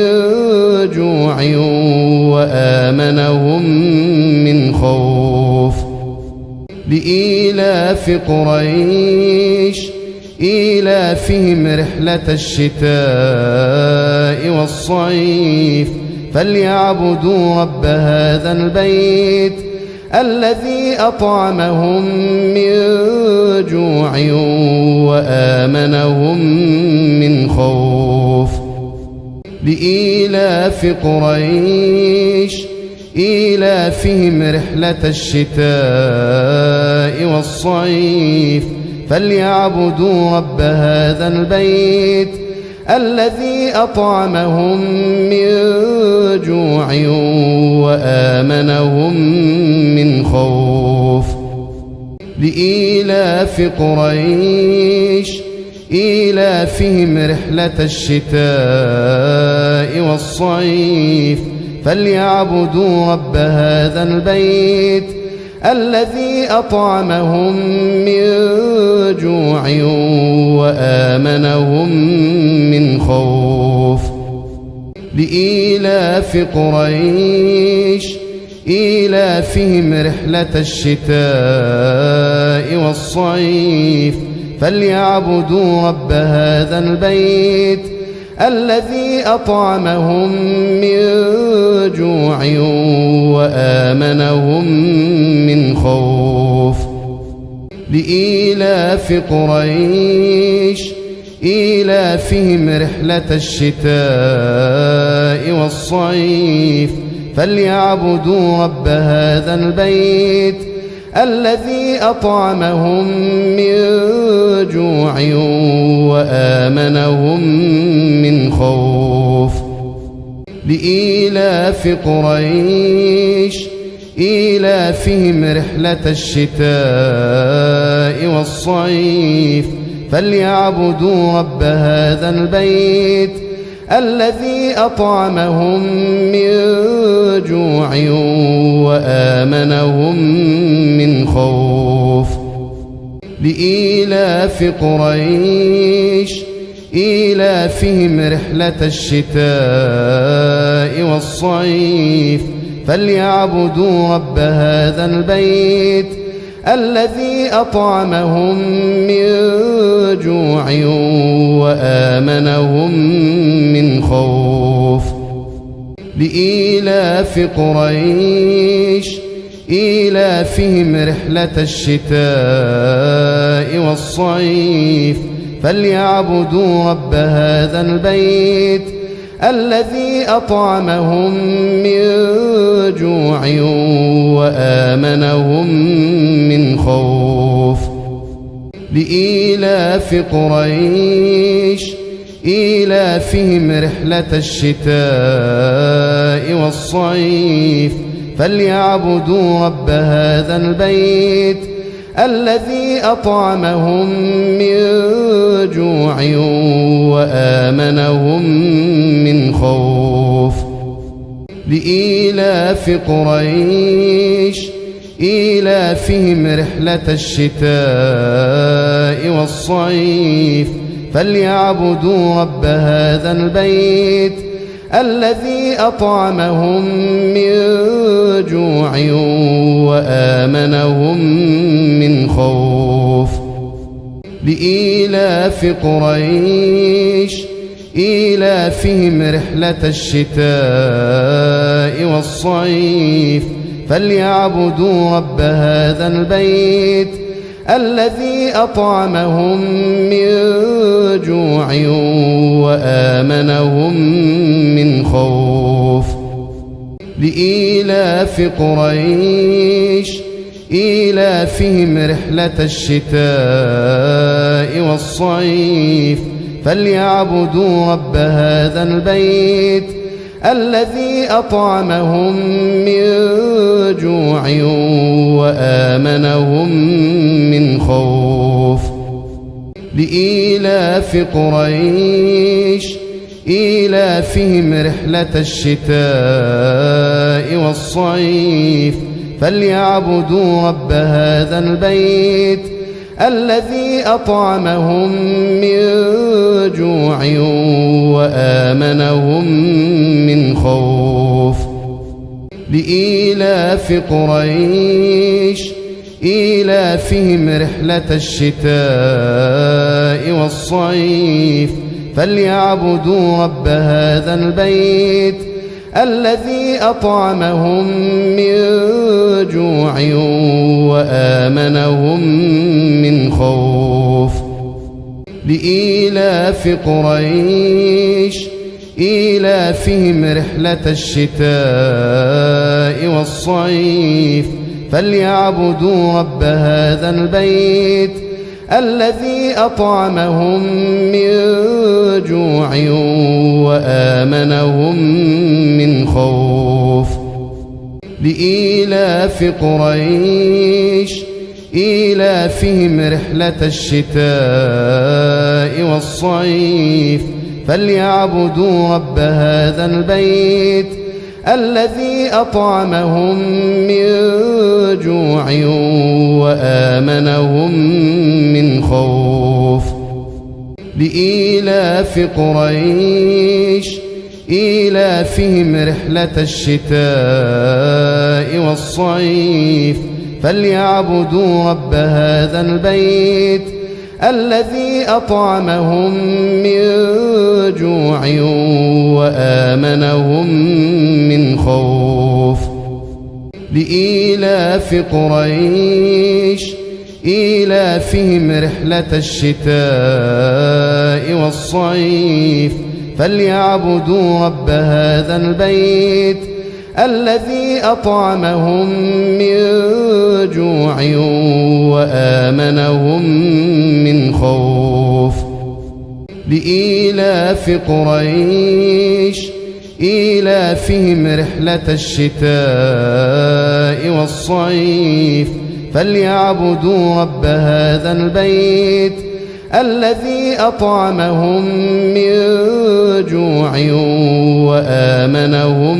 جوع وآمنهم من خوف. لإيلاف قريش إيلافهم رحلة الشتاء والصيف فليعبدوا رب هذا البيت الذي أطعمهم من جوع وآمنهم من خوف. لإيلاف قريش إيلافهم رحلة الشتاء والصيف فليعبدوا رب هذا البيت الذي أطعمهم من جوع وآمنهم من خوف. لإيلاف قريش إيلافهم رحلة الشتاء والصيف فليعبدوا رب هذا البيت الذي أطعمهم من جوع وآمنهم من خوف. لإيلاف قريش إيلافهم رحلة الشتاء والصيف فليعبدوا رب هذا البيت الذي أطعمهم من جوع وآمنهم من خوف. لإيلاف قريش إيلافهم رحلة الشتاء والصيف فليعبدوا رب هذا البيت الذي أطعمهم من جوع وآمنهم من خوف. لإيلاف قريش إيلافهم رحلة الشتاء والصيف فليعبدوا رب هذا البيت الذي أطعمهم من جوع وآمنهم من خوف. لإيلاف قريش إيلافهم رحلة الشتاء والصيف فليعبدوا رب هذا البيت الذي أطعمهم من جوع وآمنهم من خوف. لإيلاف قريش إيلافهم رحلة الشتاء والصيف فليعبدوا رب هذا البيت الذي أطعمهم من جوع وآمنهم من خوف. لإيلاف قريش إيلافهم رحلة الشتاء والصيف فليعبدوا رب هذا البيت الذي أطعمهم من جوع وآمنهم من خوف لإيلاف قريش إيلافهم رحلة الشتاء والصيف فليعبدوا رب هذا البيت الذي أطعمهم من جوع وآمنهم من خوف لإيلاف قريش إيلافهم رحلة الشتاء والصيف فليعبدوا رب هذا البيت الذي أطعمهم من جوع وآمنهم من خوف لإيلاف قريش إيلافهم رحلة الشتاء والصيف فليعبدوا رب هذا البيت الذي أطعمهم من جوع وآمنهم من خوف لإيلاف قريش إيلافهم رحلة الشتاء والصيف فليعبدوا رب هذا البيت الذي أطعمهم من جوع وآمنهم من خوف لإيلاف قريش إيلافهم رحلة الشتاء والصيف فليعبدوا رب هذا البيت الذي أطعمهم من جوع وآمنهم من خوف لإيلاف قريش إيلافهم رحلة الشتاء والصيف فليعبدوا رب هذا البيت الذي أطعمهم من جوع وآمنهم من خوف لإيلاف قريش إيلافهم رحلة الشتاء والصيف فليعبدوا رب هذا البيت الذي أطعمهم من جوع وآمنهم من خوف لإيلاف قريش إيلافهم رحلة الشتاء والصيف فليعبدوا رب هذا البيت الذي أطعمهم من جوع وآمنهم من خوف لإيلاف قريش إيلافهم رحلة الشتاء والصيف فليعبدوا رب هذا البيت الذي أطعمهم من جوع وآمنهم من خوف لإيلاف قريش إيلافهم رحلة الشتاء والصيف فليعبدوا رب هذا البيت الذي أطعمهم من جوع وآمنهم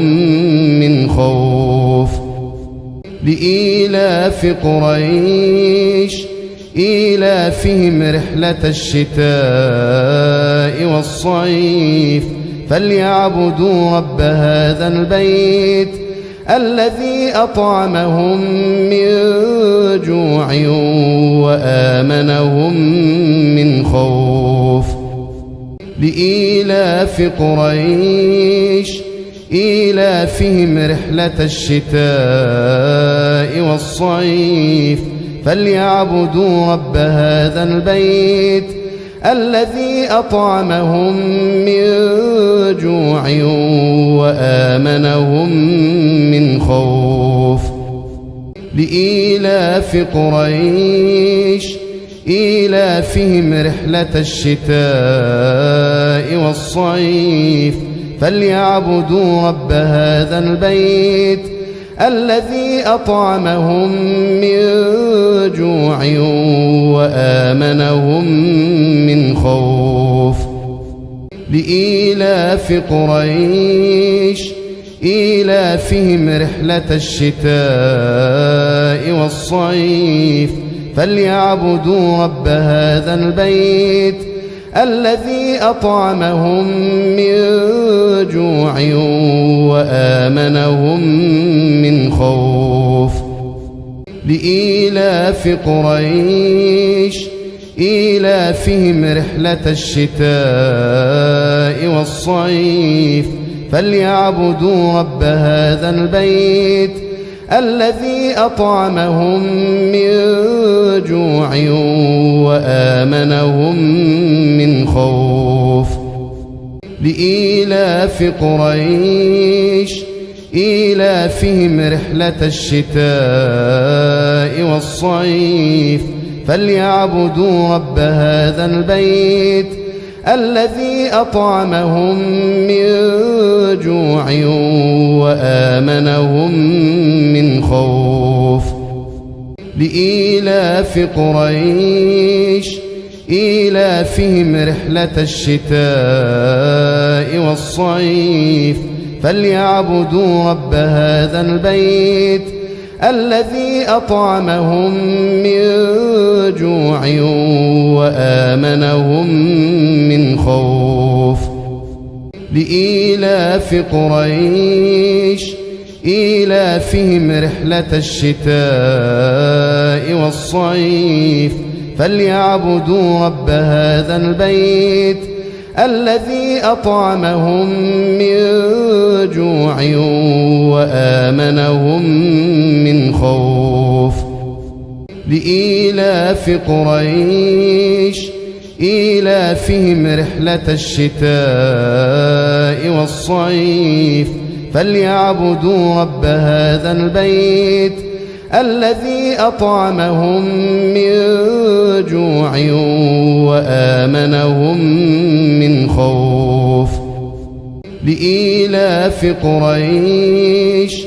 من خوف لإيلاف قريش إيلافهم رحلة الشتاء والصيف فليعبدوا رب هذا البيت الذي أطعمهم من جوع وآمنهم من خوف لإيلاف قريش إيلافهم رحلة الشتاء والصيف فليعبدوا رب هذا البيت الذي أطعمهم من جوع وآمنهم من خوف لإيلاف قريش إيلافهم رحلة الشتاء والصيف فليعبدوا رب هذا البيت الذي أطعمهم من جوع وآمنهم من خوف لإيلاف قريش إيلافهم رحلة الشتاء والصيف فليعبدوا رب هذا البيت الذي أطعمهم من جوع وآمنهم من خوف لإيلاف قريش إيلافهم رحلة الشتاء والصيف فليعبدوا رب هذا البيت الذي أطعمهم من جوع وآمنهم من خوف لإيلاف قريش إيلافهم رحلة الشتاء والصيف فليعبدوا رب هذا البيت الذي أطعمهم من جوع وآمنهم من خوف لإيلاف قريش إيلافهم رحلة الشتاء والصيف فليعبدوا رب هذا البيت الذي أطعمهم من جوع وآمنهم من خوف لإيلاف قريش إيلافهم رحلة الشتاء والصيف فليعبدوا رب هذا البيت الذي أطعمهم من جوع وآمنهم من خوف لإيلاف قريش إيلافهم رحلة الشتاء والصيف فليعبدوا رب هذا البيت الذي أطعمهم من جوع وآمنهم من خوف لإيلاف قريش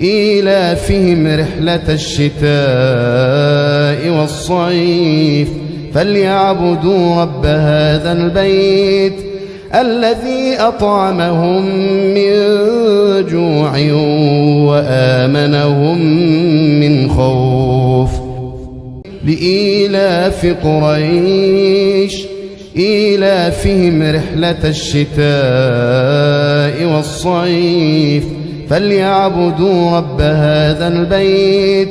إيلافهم رحلة الشتاء والصيف فليعبدوا رب هذا البيت الذي أطعمهم من جوع وآمنهم من خوف لإيلاف قريش إيلافهم رحلة الشتاء والصيف فليعبدوا رب هذا البيت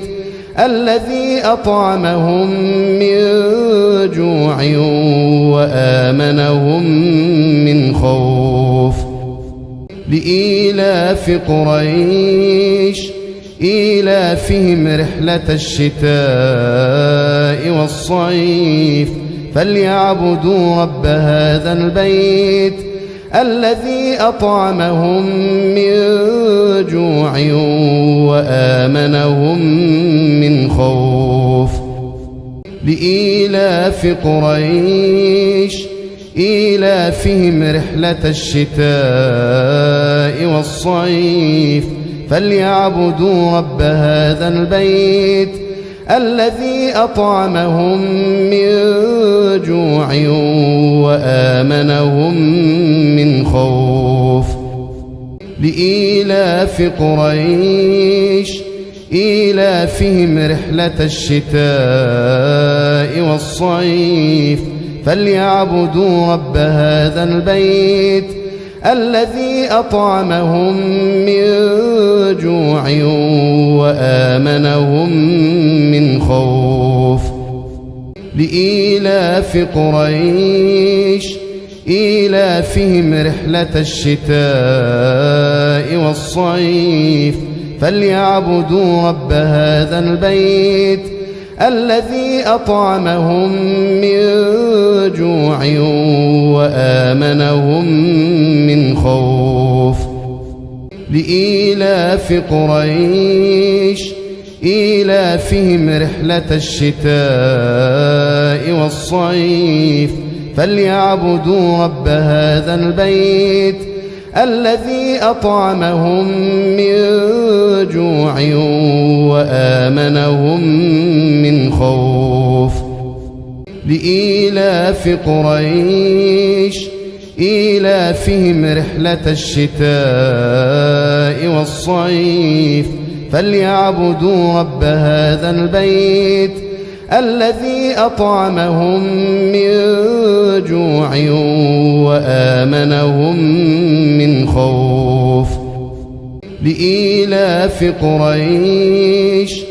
الذي أطعمهم من جوع وآمنهم من خوف لإيلاف قريش إيلافهم رحلة الشتاء والصيف فليعبدوا رب هذا البيت الذي أطعمهم من جوع وآمنهم من خوف لإيلاف قريش إيلافهم رحلة الشتاء والصيف فليعبدوا رب هذا البيت الذي أطعمهم من جوع وآمنهم من خوف لإيلاف قريش إيلافهم رحلة الشتاء والصيف فليعبدوا رب هذا البيت الذي أطعمهم من جوع وآمنهم من خوف لإيلاف قريش إيلافهم رحلة الشتاء والصيف فليعبدوا رب هذا البيت الذي أطعمهم من جوع وآمنهم من خوف لإيلاف قريش إيلافهم رحلة الشتاء والصيف فليعبدوا رب هذا البيت الذي أطعمهم من جوع وآمنهم من خوف لإيلاف قريش إيلافهم رحلة الشتاء والصيف فليعبدوا رب هذا البيت الذي أطعمهم من جوع وآمنهم من خوف لإيلاف قريش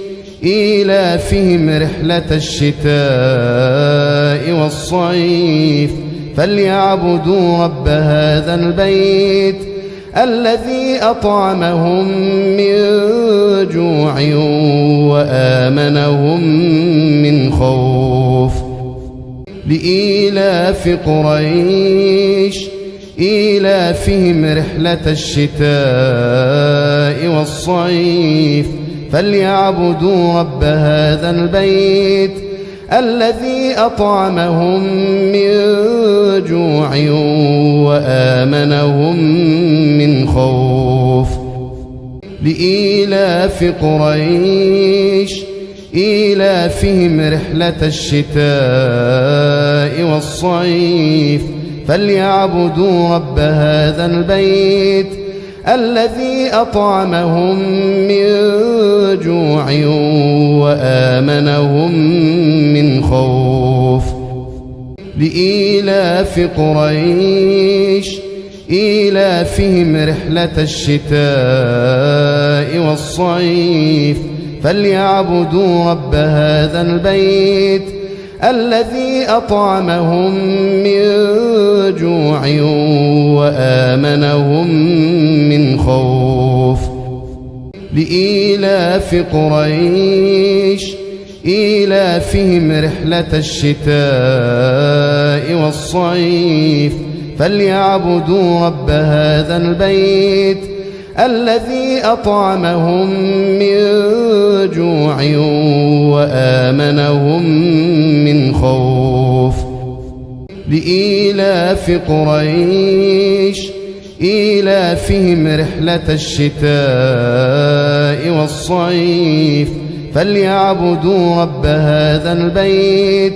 إيلافهم رحلة الشتاء والصيف فليعبدوا رب هذا البيت الذي أطعمهم من جوع وآمنهم من خوف لإيلاف قريش إيلافهم رحلة الشتاء والصيف فليعبدوا رب هذا البيت الذي أطعمهم من جوع وآمنهم من خوف لإيلاف قريش إيلافهم رحلة الشتاء والصيف فليعبدوا رب هذا البيت الذي أطعمهم من جوع وآمنهم من خوف لإيلاف قريش إيلافهم رحلة الشتاء والصيف فليعبدوا رب هذا البيت الذي أطعمهم من جوع وآمنهم من خوف لإيلاف قريش إيلافهم رحلة الشتاء والصيف فليعبدوا رب هذا البيت الذي أطعمهم من جوع وآمنهم من خوف لإيلاف قريش إيلافهم رحلة الشتاء والصيف فليعبدوا رب هذا البيت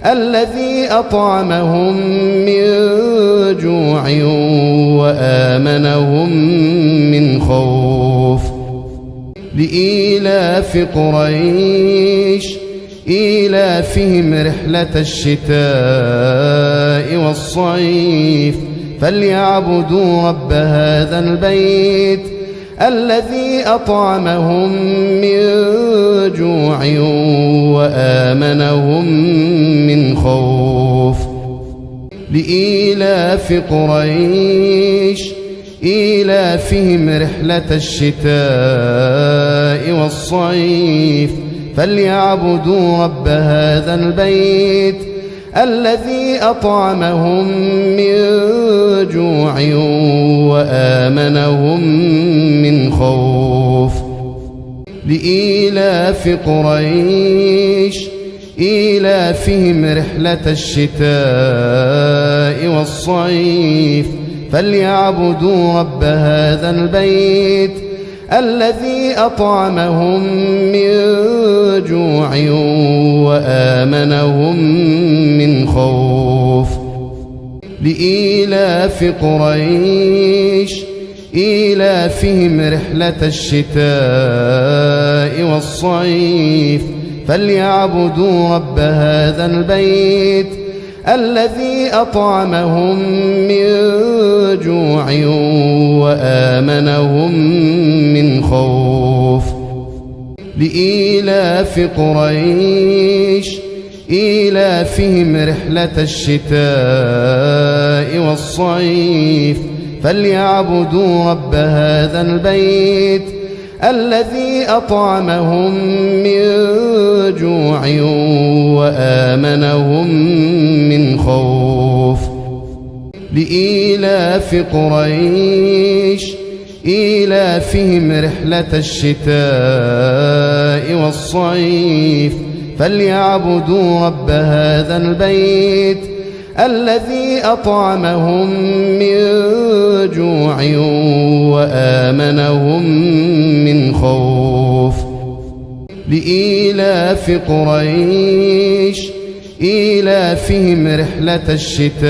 الذي أطعمهم من جوع وآمنهم من خوف لإيلاف قريش إيلافهم رحلة الشتاء والصيف فليعبدوا رب هذا البيت الذي أطعمهم من جوع وآمنهم من خوف لإيلاف قريش إيلافهم رحلة الشتاء والصيف فليعبدوا رب هذا البيت الذي أطعمهم من جوع وآمنهم من خوف لإيلاف قريش إيلافهم رحلة الشتاء والصيف فليعبدوا رب هذا البيت الذي أطعمهم من جوع وآمنهم من خوف لإيلاف قريش إيلافهم رحلة الشتاء والصيف فليعبدوا رب هذا البيت الذي أطعمهم من جوع وآمنهم من خوف لإيلاف قريش إيلافهم رحلة الشتاء والصيف فليعبدوا رب هذا البيت الذي أطعمهم من جوع وآمنهم من خوف لإيلاف قريش إيلافهم رحلة الشتاء والصيف فليعبدوا رب هذا البيت الذي أطعمهم من جوع وآمنهم من خوف لإيلاف قريش إيلافهم رحلة الشتاء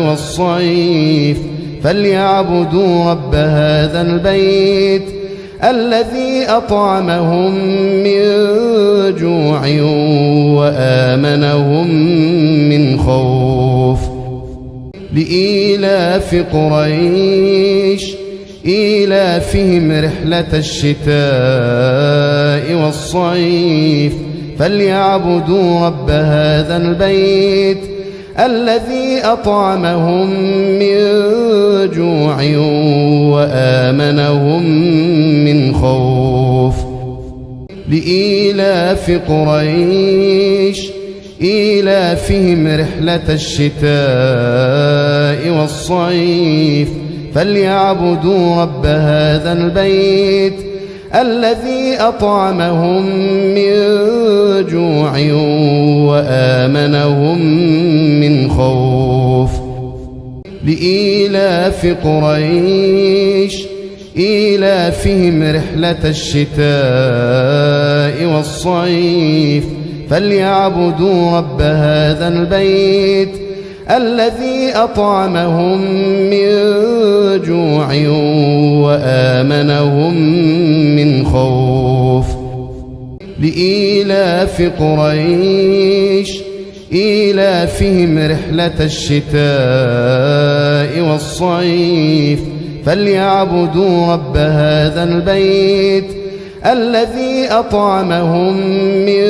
والصيف فليعبدوا رب هذا البيت الذي أطعمهم من جوع وآمنهم من خوف لإيلاف قريش إيلافهم رحلة الشتاء والصيف فليعبدوا رب هذا البيت الذي أطعمهم من جوع وآمنهم من خوف لإيلاف قريش إيلافهم رحلة الشتاء والصيف فليعبدوا رب هذا البيت الذي أطعمهم من جوع وآمنهم من خوف لإيلاف قريش إيلافهم رحلة الشتاء والصيف فليعبدوا رب هذا البيت الذي أطعمهم من جوع وآمنهم من خوف لإيلاف قريش إيلافهم رحلة الشتاء والصيف فليعبدوا رب هذا البيت الذي أطعمهم من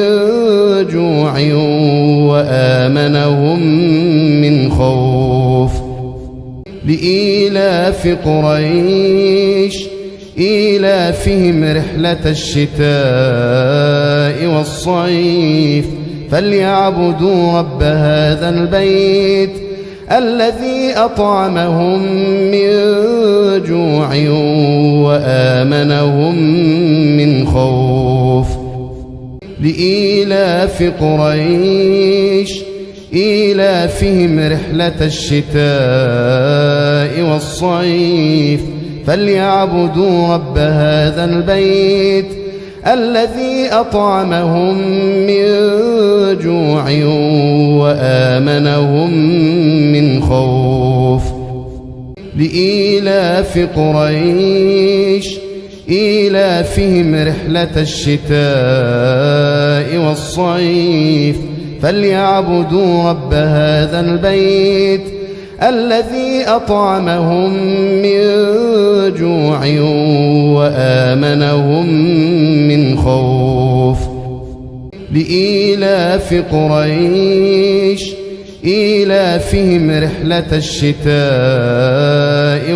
جوع وآمنهم من خوف لإيلاف قريش إيلافهم رحلة الشتاء والصيف فليعبدوا رب هذا البيت الذي أطعمهم من جوع وآمنهم من خوف لإيلاف قريش إيلافهم رحلة الشتاء والصيف فليعبدوا رب هذا البيت الذي أطعمهم من جوع وآمنهم من خوف لإيلاف قريش إيلافهم رحلة الشتاء والصيف فليعبدوا رب هذا البيت الذي أطعمهم من جوع وآمنهم من خوف لإيلاف قريش إيلافهم رحلة الشتاء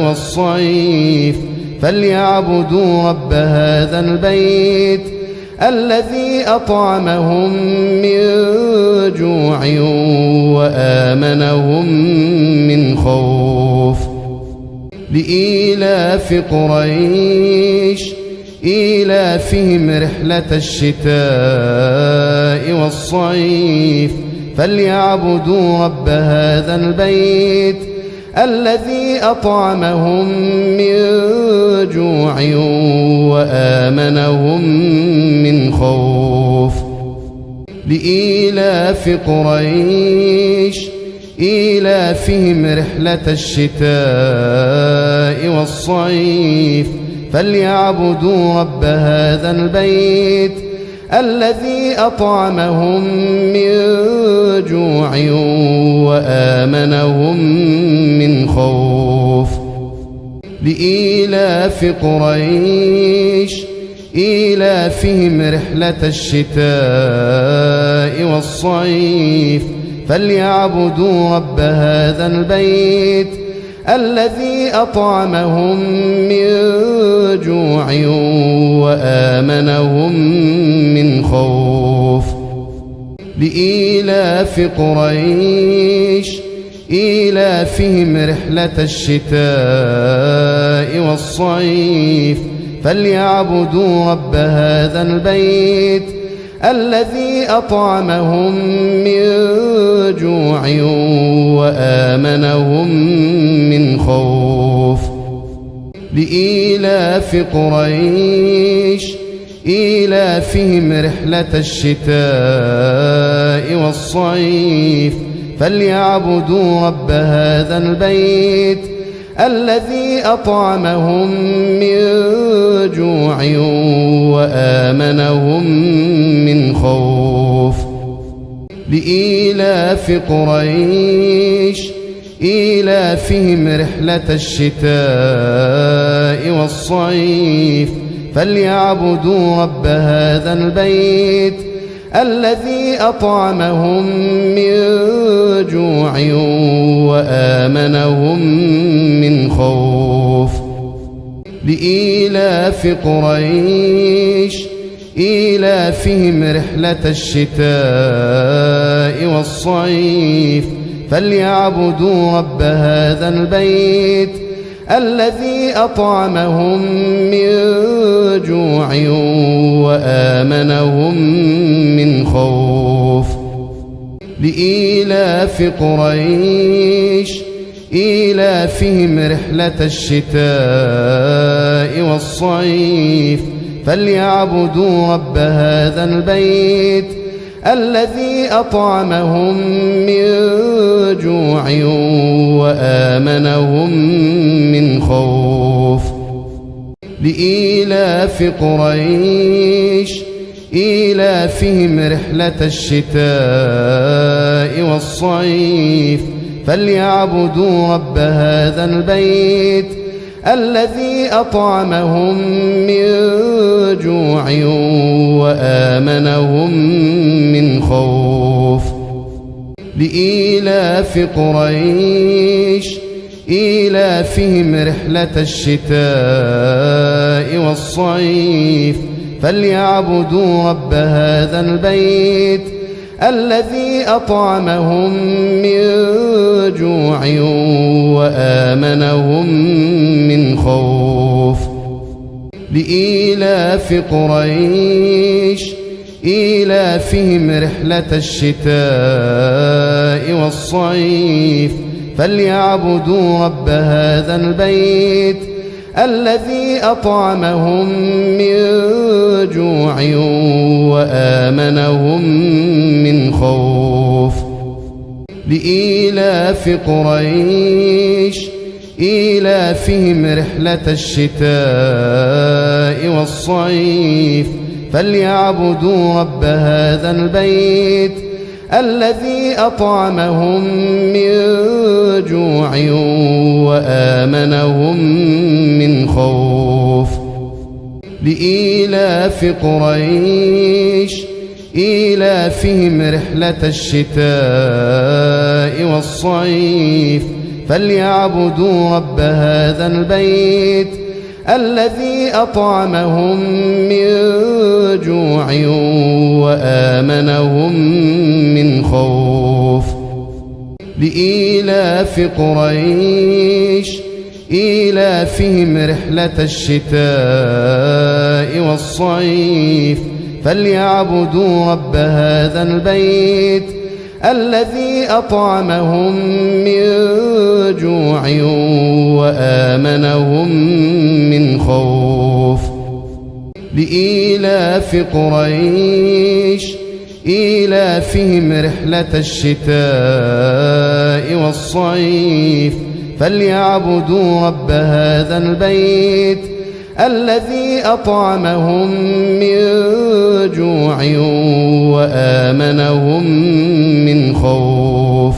والصيف فليعبدوا رب هذا البيت الذي أطعمهم من جوع وآمنهم من خوف لإيلاف قريش إيلافهم رحلة الشتاء والصيف فليعبدوا رب هذا البيت الذي أطعمهم من جوع وآمنهم من خوف لإيلاف قريش إيلافهم رحلة الشتاء والصيف فليعبدوا رب هذا البيت الذي أطعمهم من جوع وآمنهم من خوف لإيلاف قريش إيلافهم رحلة الشتاء والصيف فليعبدوا رب هذا البيت الذي أطعمهم من جوع وآمنهم من خوف لإيلاف قريش إيلافهم رحلة الشتاء والصيف فليعبدوا رب هذا البيت الذي أطعمهم من جوع وآمنهم من خوف لإيلاف قريش إيلافهم رحلة الشتاء والصيف فليعبدوا رب هذا البيت الذي أطعمهم من جوع وآمنهم من خوف لإيلاف قريش إيلافهم رحلة الشتاء والصيف فليعبدوا رب هذا البيت الذي أطعمهم من جوع وآمنهم من خوف لإيلاف قريش إيلافهم رحلة الشتاء والصيف فليعبدوا رب هذا البيت الذي أطعمهم من جوع وآمنهم من خوف لإيلاف قريش إيلافهم رحلة الشتاء والصيف فليعبدوا رب هذا البيت الذي أطعمهم من جوع وآمنهم من خوف لإيلاف قريش إيلافهم رحلة الشتاء والصيف فليعبدوا رب هذا البيت الذي أطعمهم من جوع وآمنهم من خوف لإيلاف قريش إيلافهم رحلة الشتاء والصيف فليعبدوا رب هذا البيت الذي أطعمهم من جوع وآمنهم من خوف لإيلاف قريش إيلافهم رحلة الشتاء والصيف فليعبدوا رب هذا البيت الذي أطعمهم من جوع وآمنهم من خوف لإيلاف قريش إيلافهم رحلة الشتاء والصيف فليعبدوا رب هذا البيت الذي أطعمهم من جوع وآمنهم من خوف لإيلاف قريش إيلافهم رحلة الشتاء والصيف فليعبدوا رب هذا البيت الذي أطعمهم من جوع وآمنهم من خوف لإيلاف قريش إيلافهم رحلة الشتاء والصيف فليعبدوا رب هذا البيت الذي أطعمهم من جوع وآمنهم من خوف لإيلاف قريش إيلافهم رحلة الشتاء والصيف فليعبدوا رب هذا البيت الذي أطعمهم من جوع وآمنهم من خوف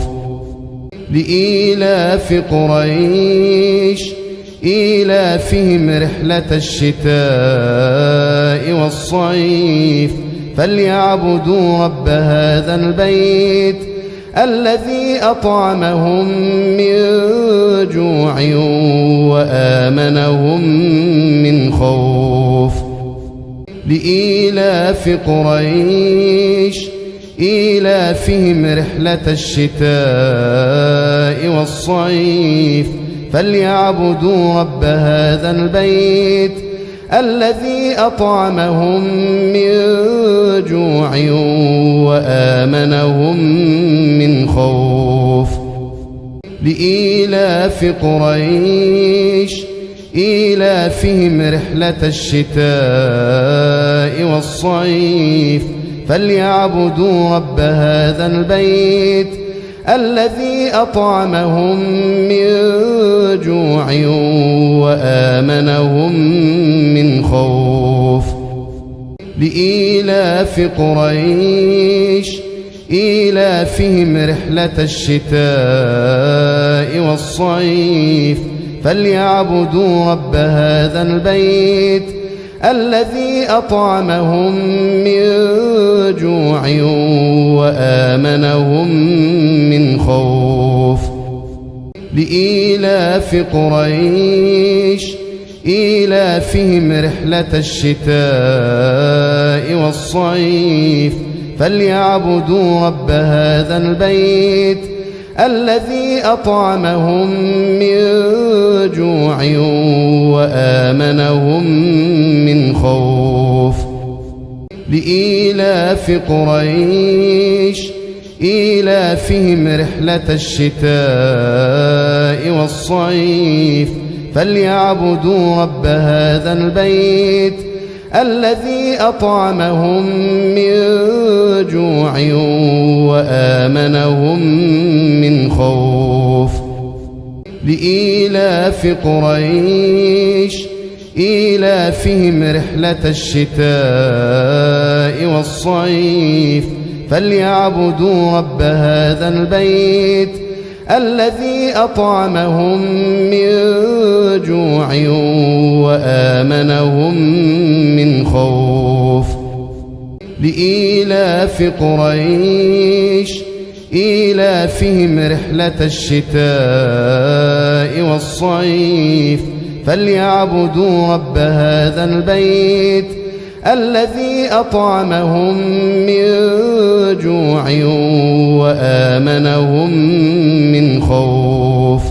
لإيلاف قريش إيلافهم رحلة الشتاء والصيف فليعبدوا رب هذا البيت الذي أطعمهم من جوع وآمنهم من خوف لإيلاف قريش إيلافهم رحلة الشتاء والصيف فليعبدوا رب هذا البيت الذي أطعمهم من جوع وآمنهم من خوف لإيلاف قريش إيلافهم رحلة الشتاء والصيف فليعبدوا رب هذا البيت الذي أطعمهم من جوع وآمنهم من خوف لإيلاف قريش إيلافهم رحلة الشتاء والصيف فليعبدوا رب هذا البيت الذي أطعمهم من جوع وآمنهم من خوف لإيلاف قريش إيلافهم رحلة الشتاء والصيف فليعبدوا رب هذا البيت الذي أطعمهم من جوع وآمنهم من خوف لإيلاف قريش إيلافهم رحلة الشتاء والصيف فليعبدوا رب هذا البيت الذي أطعمهم من جوع وآمنهم من خوف لإيلاف قريش إيلافهم رحلة الشتاء والصيف فليعبدوا رب هذا البيت الذي أطعمهم من جوع وآمنهم من خوف لإيلاف قريش إيلافهم رحلة الشتاء والصيف فليعبدوا رب هذا البيت الذي أطعمهم من جوع وآمنهم من خوف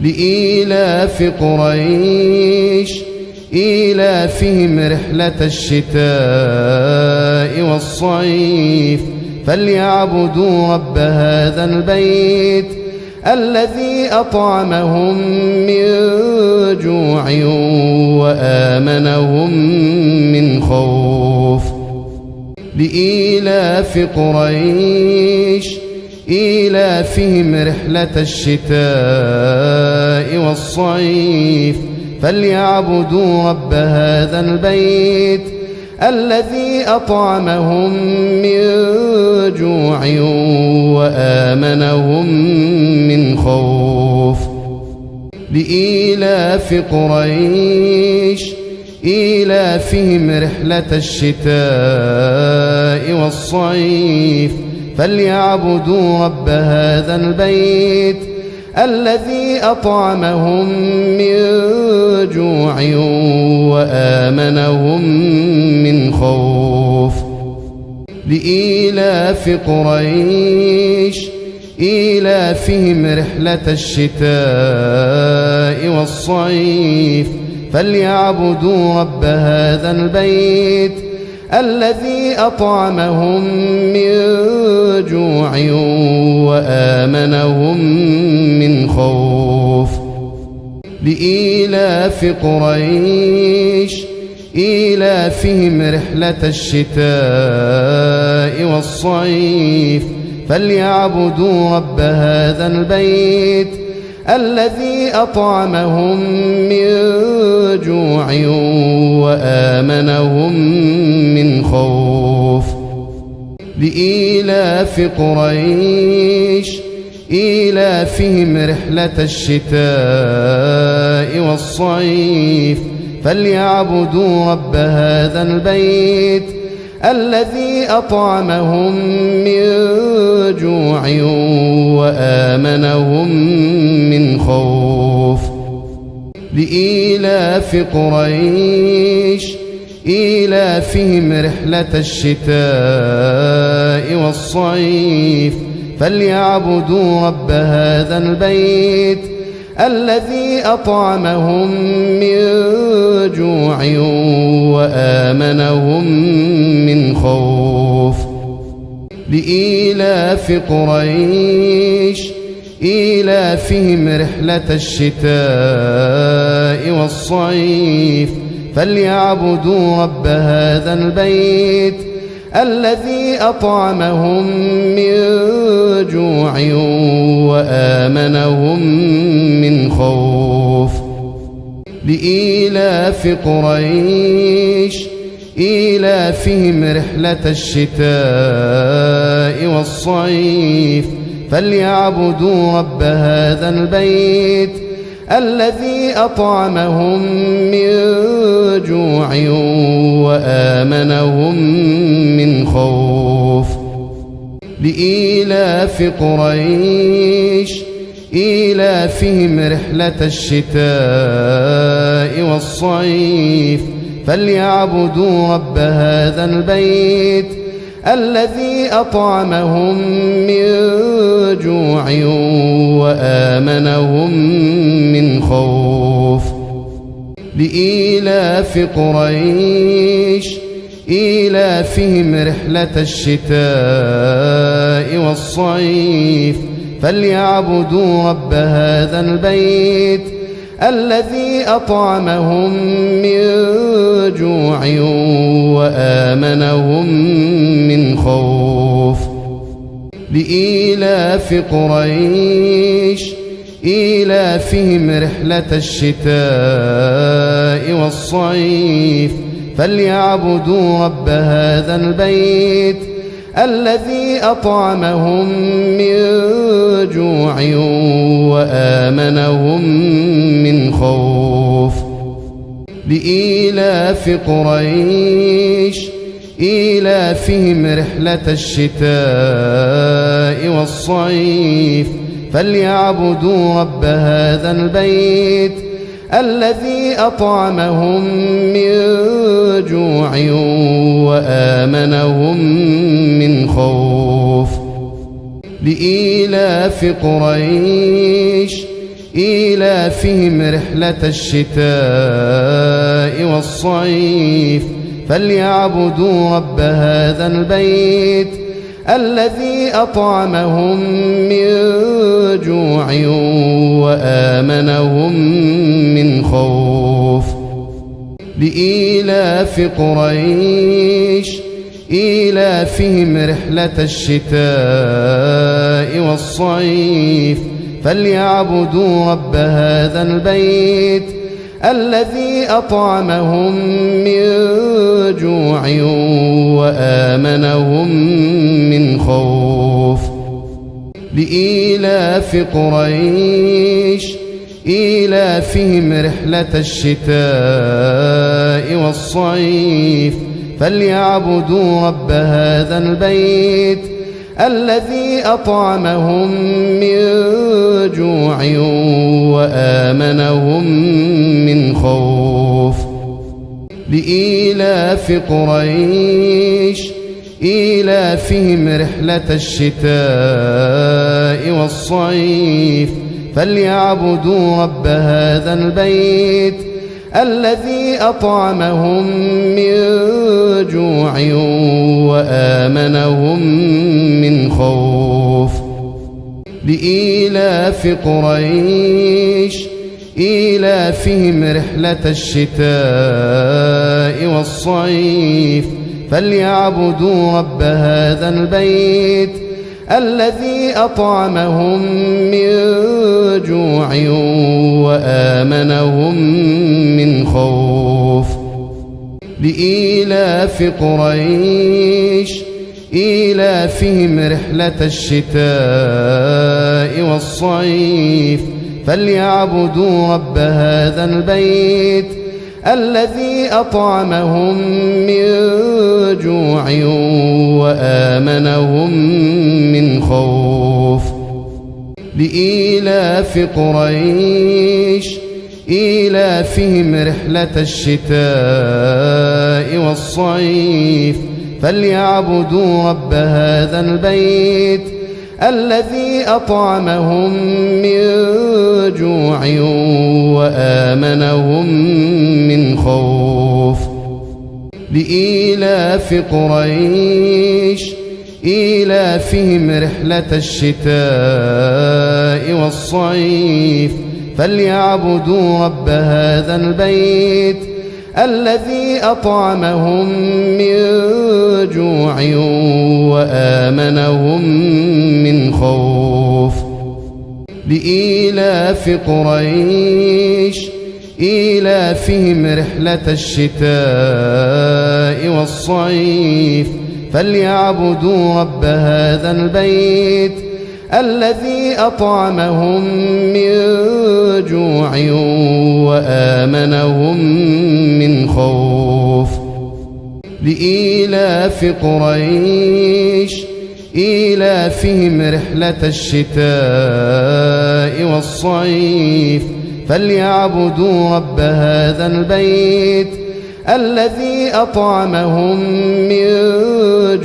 لإيلاف قريش إيلافهم رحلة الشتاء والصيف فليعبدوا رب هذا البيت الذي أطعمهم من جوع وآمنهم من خوف لإيلاف قريش إيلافهم رحلة الشتاء والصيف فليعبدوا رب هذا البيت الذي أطعمهم من جوع وآمنهم من خوف لإيلاف قريش إيلافهم رحلة الشتاء والصيف فليعبدوا رب هذا البيت الذي أطعمهم من جوع وآمنهم من خوف لإيلاف قريش إيلافهم رحلة الشتاء والصيف فليعبدوا رب هذا البيت الذي أطعمهم من جوع وآمنهم من خوف لإيلاف قريش إيلافهم رحلة الشتاء والصيف فليعبدوا رب هذا البيت الذي أطعمهم من جوع وآمنهم من خوف لإيلاف قريش إيلافهم رحلة الشتاء والصيف فليعبدوا رب هذا البيت الذي أطعمهم من جوع وآمنهم من خوف لإيلاف قريش إيلافهم رحلة الشتاء والصيف فليعبدوا رب هذا البيت الذي أطعمهم من جوع وآمنهم من خوف لإيلاف قريش إيلافهم رحلة الشتاء والصيف فليعبدوا رب هذا البيت الذي أطعمهم من جوع وآمنهم من خوف لإيلاف قريش إيلافهم رحلة الشتاء والصيف فليعبدوا رب هذا البيت الذي أطعمهم من جوع وآمنهم من خوف لإيلاف قريش إيلافهم رحلة الشتاء والصيف فليعبدوا رب هذا البيت الذي أطعمهم من جوع وآمنهم من خوف لإيلاف قريش إيلافهم رحلة الشتاء والصيف فليعبدوا رب هذا البيت الذي أطعمهم من جوع وآمنهم من خوف لإيلاف قريش إيلافهم رحلة الشتاء والصيف فليعبدوا رب هذا البيت الذي أطعمهم من جوع وآمنهم من خوف لإيلاف قريش إيلافهم رحلة الشتاء والصيف فليعبدوا رب هذا البيت الذي أطعمهم من جوع وآمنهم من خوف لإيلاف قريش إيلافهم رحلة الشتاء والصيف فليعبدوا رب هذا البيت الذي أطعمهم من جوع وآمنهم من خوف لإيلاف قريش إيلافهم رحلة الشتاء والصيف فليعبدوا رب هذا البيت الذي أطعمهم من جوع وآمنهم من خوف لإيلاف قريش إيلافهم رحلة الشتاء والصيف فليعبدوا رب هذا البيت الذي أطعمهم من جوع وآمنهم من خوف لإيلاف قريش إيلافهم رحلة الشتاء والصيف فليعبدوا رب هذا البيت الذي أطعمهم من جوع وآمنهم من خوف لإيلاف قريش إيلافهم رحلة الشتاء والصيف فليعبدوا رب هذا البيت الذي أطعمهم من جوع وآمنهم من خوف لإيلاف قريش إيلافهم رحلة الشتاء والصيف فليعبدوا رب هذا البيت الذي أطعمهم من جوع وآمنهم من خوف لإيلاف قريش إيلافهم رحلة الشتاء والصيف فليعبدوا رب هذا البيت الذي أطعمهم من جوع وآمنهم من خوف لإيلاف قريش إيلافهم رحلة الشتاء والصيف فليعبدوا رب هذا البيت الذي أطعمهم من جوع وآمنهم من خوف لإيلاف قريش إيلافهم رحلة الشتاء والصيف فليعبدوا رب هذا البيت الذي أطعمهم من جوع وآمنهم من خوف لإيلاف قريش إيلافهم رحلة الشتاء والصيف فليعبدوا رب هذا البيت الذي أطعمهم من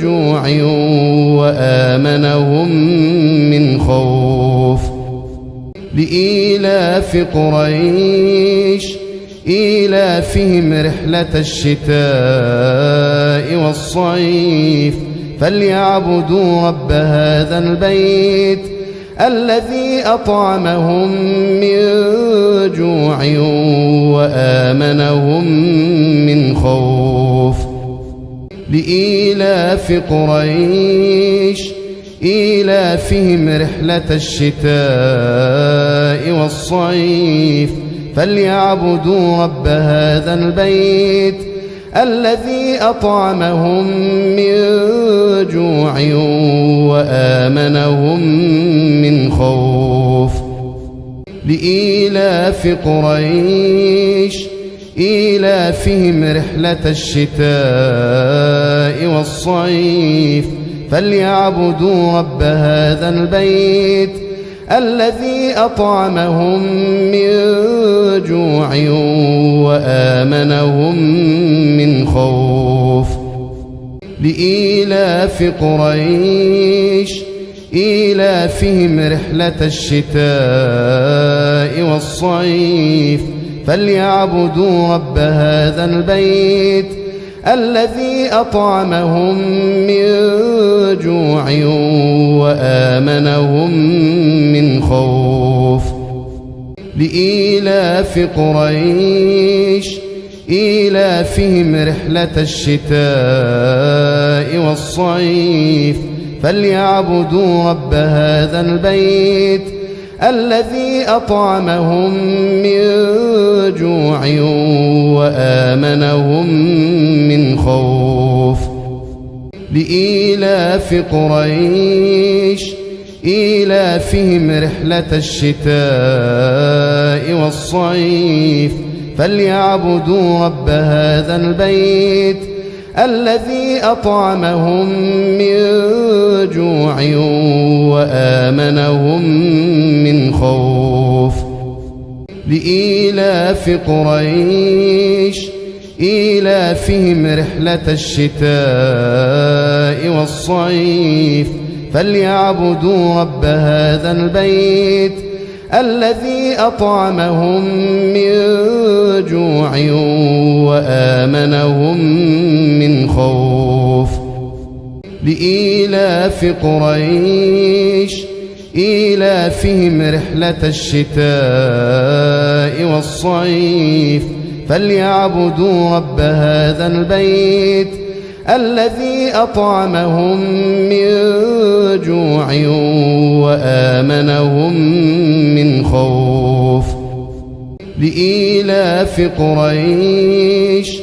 جوع وآمنهم من خوف لإيلاف قريش إيلافهم رحلة الشتاء والصيف فليعبدوا رب هذا البيت الذي أطعمهم من جوع وآمنهم من خوف لإيلاف قريش إيلافهم رحلة الشتاء والصيف فليعبدوا رب هذا البيت الذي أطعمهم من جوع وآمنهم من خوف لإيلاف قريش إيلافهم رحلة الشتاء والصيف فليعبدوا رب هذا البيت الذي أطعمهم من جوع وآمنهم من خوف لإيلاف قريش إيلافهم رحلة الشتاء والصيف فليعبدوا رب هذا البيت الذي أطعمهم من جوع وآمنهم من خوف لإيلاف قريش إيلافهم رحلة الشتاء والصيف فليعبدوا رب هذا البيت الذي أطعمهم من جوع وآمنهم من خوف لإيلاف قريش إيلافهم رحلة الشتاء والصيف فليعبدوا رب هذا البيت الذي أطعمهم من جوع وآمنهم من خوف لإيلاف قريش إيلافهم رحلة الشتاء والصيف فليعبدوا رب هذا البيت الذي أطعمهم من جوع وآمنهم من خوف لإيلاف قريش إيلافهم رحلة الشتاء والصيف فليعبدوا رب هذا البيت الذي أطعمهم من جوع وآمنهم من خوف لإيلاف قريش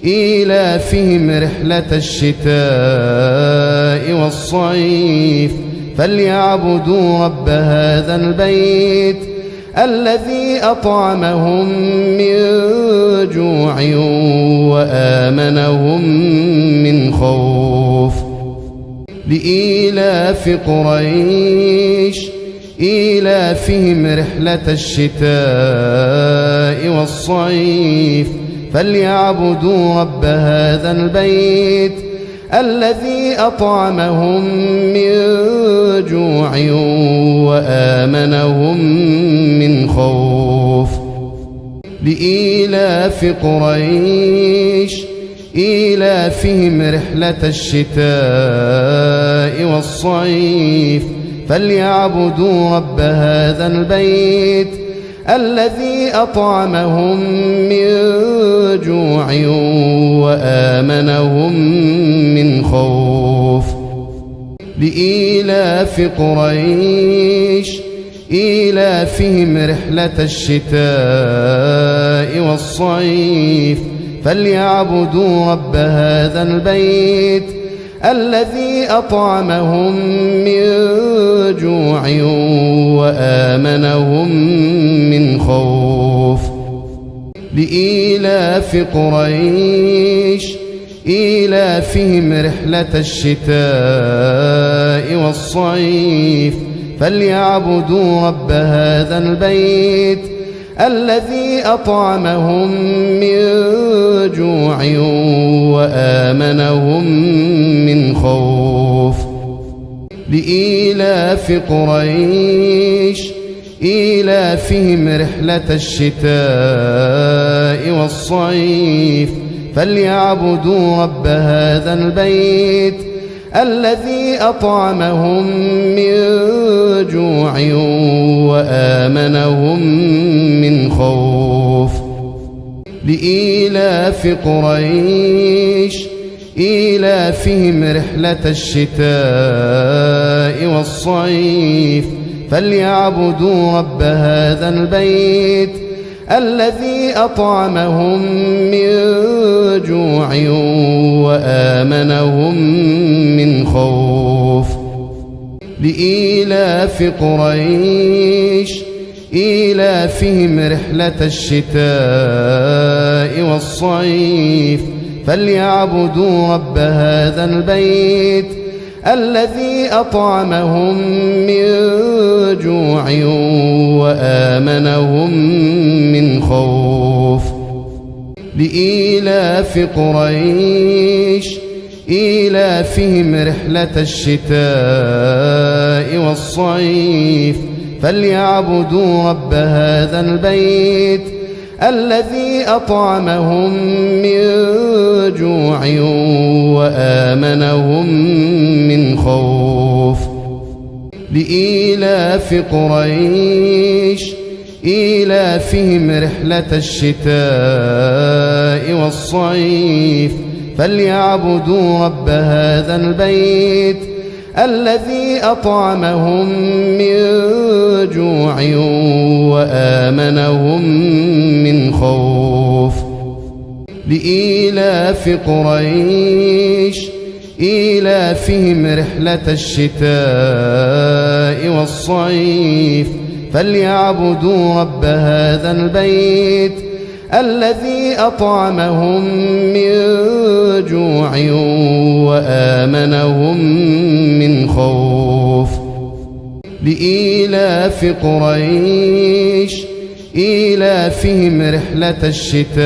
إيلافهم رحلة الشتاء والصيف فليعبدوا رب هذا البيت الذي أطعمهم من جوع وآمنهم من خوف لإيلاف قريش إيلافهم رحلة الشتاء والصيف فليعبدوا رب هذا البيت الذي أطعمهم من جوع وآمنهم من خوف لإيلاف قريش إيلافهم رحلة الشتاء والصيف فليعبدوا رب هذا البيت الذي أطعمهم من جوع وآمنهم من خوف لإيلاف قريش إيلافهم رحلة الشتاء والصيف فليعبدوا رب هذا البيت الذي أطعمهم من جوع وآمنهم من خوف لإيلاف قريش إيلافهم رحلة الشتاء والصيف فليعبدوا رب هذا البيت الذي أطعمهم من جوع وآمنهم من خوف لإيلاف قريش إيلافهم رحلة الشتاء والصيف فليعبدوا رب هذا البيت الذي أطعمهم من جوع وآمنهم من خوف لإيلاف قريش إيلافهم رحلة الشتاء والصيف فليعبدوا رب هذا البيت الذي أطعمهم من جوع وآمنهم من خوف لإيلاف قريش إيلافهم رحلة الشتاء والصيف فليعبدوا رب هذا البيت الذي أطعمهم من جوع وآمنهم من خوف لإيلاف قريش إيلافهم رحلة الشتاء والصيف فليعبدوا رب هذا البيت الذي أطعمهم من جوع وآمنهم من خوف لإيلاف قريش إيلافهم رحلة الشتاء والصيف فليعبدوا رب هذا البيت الذي أطعمهم من جوع وآمنهم من خوف لإيلاف قريش إيلافهم رحلة الشتاء والصيف فليعبدوا رب هذا البيت الذي أطعمهم من جوع وآمنهم من خوف لإيلاف قريش إيلافهم رحلة الشتاء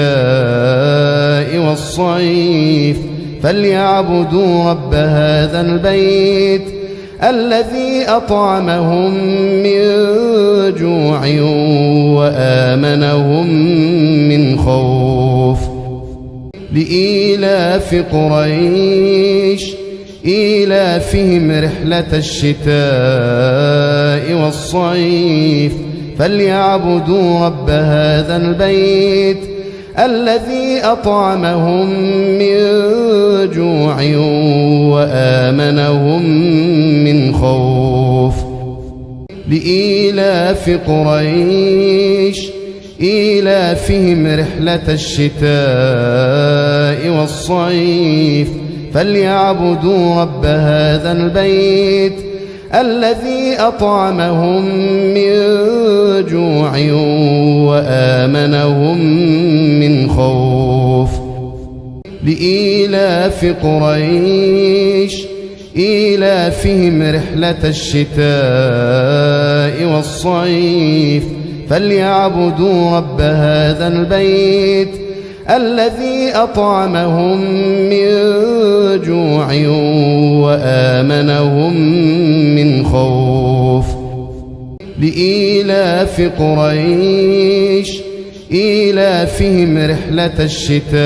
والصيف فليعبدوا رب هذا البيت الذي أطعمهم من جوع وآمنهم من خوف لإيلاف قريش إيلافهم رحلة الشتاء والصيف فليعبدوا رب هذا البيت الذي أطعمهم من جوع وآمنهم من خوف لإيلاف قريش إيلافهم رحلة الشتاء والصيف فليعبدوا رب هذا البيت الذي أطعمهم من جوع وآمنهم من خوف لإيلاف قريش إيلافهم رحلة الشتاء والصيف فليعبدوا رب هذا البيت الذي أطعمهم من جوع وآمنهم من خوف لإيلاف قريش إيلافهم رحلة الشتاء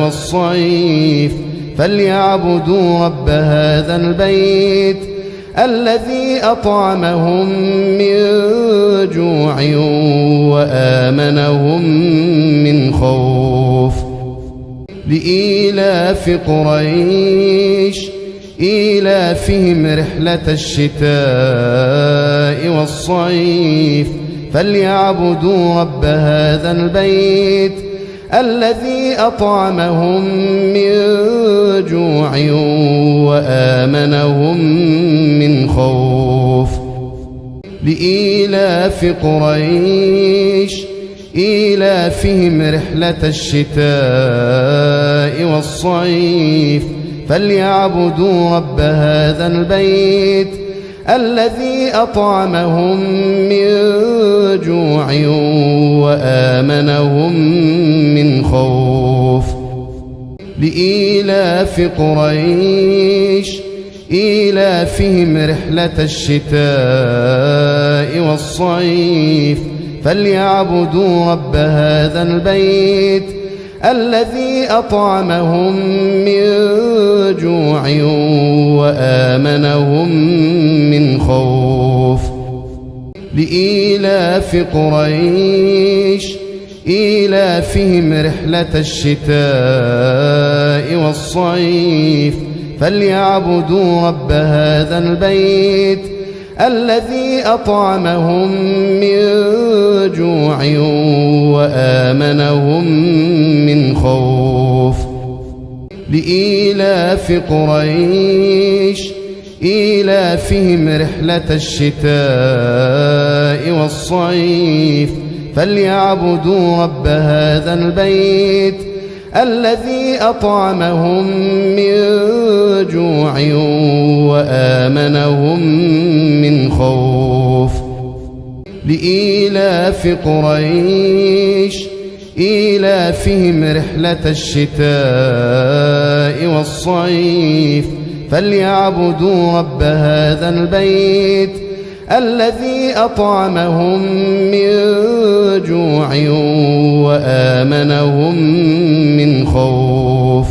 والصيف فليعبدوا رب هذا البيت الذي أطعمهم من جوع وآمنهم من خوف لإيلاف قريش إيلافهم رحلة الشتاء والصيف فليعبدوا رب هذا البيت الذي أطعمهم من جوع وآمنهم من خوف لإيلاف قريش إيلافهم رحلة الشتاء والصيف فليعبدوا رب هذا البيت الذي أطعمهم من جوع وآمنهم من خوف لإيلاف قريش إيلافهم رحلة الشتاء والصيف فليعبدوا رب هذا البيت الذي أطعمهم من جوع وآمنهم من خوف لإيلاف قريش إيلافهم رحلة الشتاء والصيف فليعبدوا رب هذا البيت الذي أطعمهم من جوع وآمنهم من خوف لإيلاف قريش إيلافهم رحلة الشتاء والصيف فليعبدوا رب هذا البيت الذي أطعمهم من جوع وآمنهم من خوف لإيلاف قريش إيلافهم رحلة الشتاء والصيف فليعبدوا رب هذا البيت الذي أطعمهم من جوع وآمنهم من خوف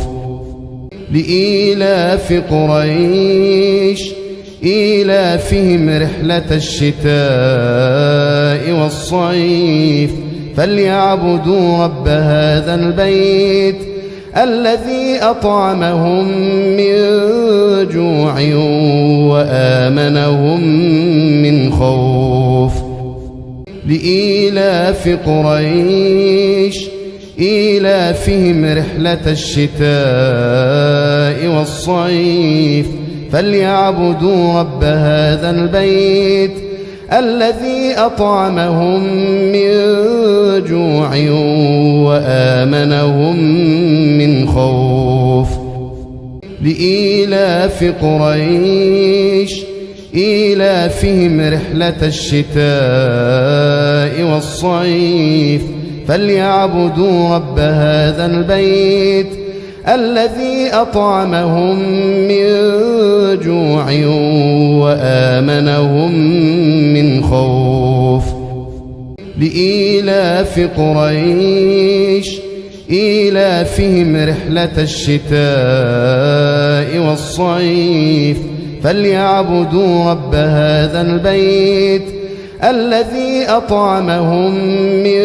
لإيلاف قريش إيلافهم رحلة الشتاء والصيف فليعبدوا رب هذا البيت الذي أطعمهم من جوع وآمنهم من خوف لإيلاف قريش إيلافهم رحلة الشتاء والصيف فليعبدوا رب هذا البيت الذي أطعمهم من جوع وآمنهم من خوف لإيلاف قريش إيلافهم رحلة الشتاء والصيف فليعبدوا رب هذا البيت الذي أطعمهم من جوع وآمنهم من خوف لإيلاف قريش إيلافهم رحلة الشتاء والصيف فليعبدوا رب هذا البيت الذي أطعمهم من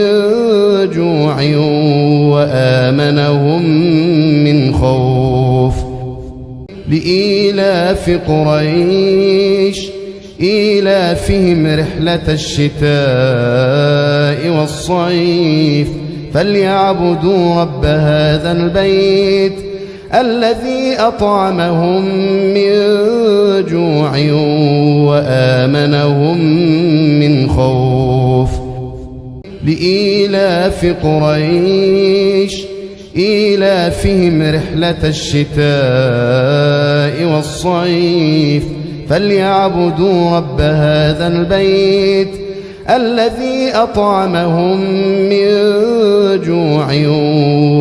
جوع وآمنهم من خوف لإيلاف قريش إيلافهم رحلة الشتاء والصيف فليعبدوا رب هذا البيت الذي أطعمهم من جوع وآمنهم من خوف لإيلاف قريش إيلافهم رحلة الشتاء والصيف فليعبدوا رب هذا البيت الذي أطعمهم من جوع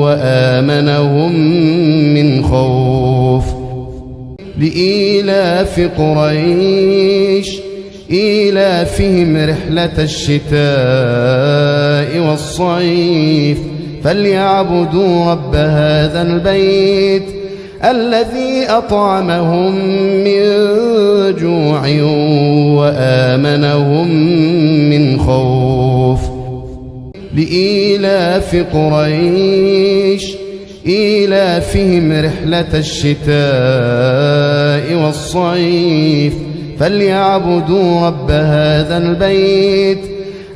وآمنهم من خوف لإيلاف قريش إيلافهم رحلة الشتاء والصيف فليعبدوا رب هذا البيت الذي أطعمهم من جوع وآمنهم من خوف لإيلاف قريش إيلافهم رحلة الشتاء والصيف فليعبدوا رب هذا البيت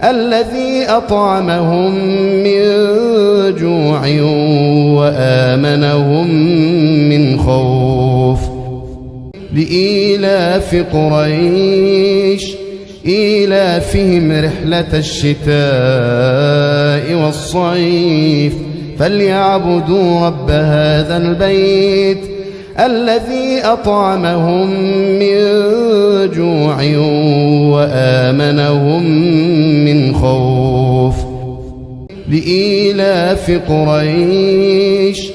الذي أطعمهم من جوع وآمنهم من خوف لإيلاف قريش إيلافهم رحلة الشتاء والصيف فليعبدوا رب هذا البيت الذي أطعمهم من جوع وآمنهم من خوف لإيلاف قريش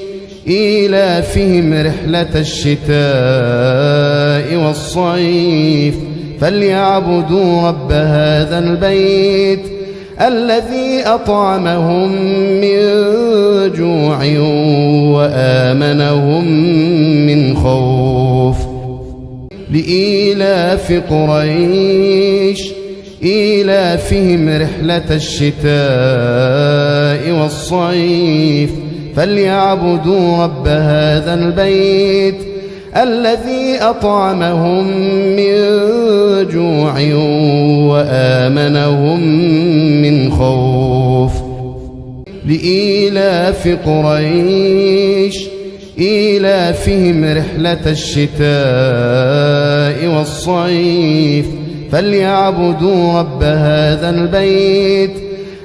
إيلافهم رحلة الشتاء والصيف فليعبدوا رب هذا البيت الذي أطعمهم من جوع وآمنهم من خوف لإيلاف قريش إيلافهم رحلة الشتاء والصيف فليعبدوا رب هذا البيت الذي أطعمهم من جوع وآمنهم من خوف لإيلاف قريش إيلافهم رحلة الشتاء والصيف فليعبدوا رب هذا البيت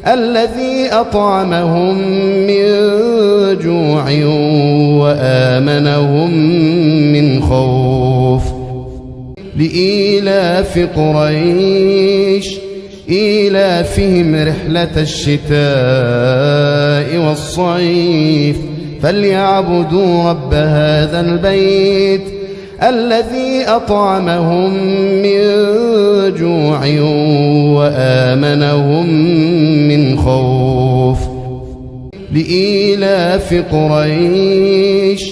الذي أطعمهم من جوع وآمنهم من خوف لإيلاف قريش إيلافهم رحلة الشتاء والصيف فليعبدوا رب هذا البيت الذي أطعمهم من جوع وآمنهم من خوف لإيلاف قريش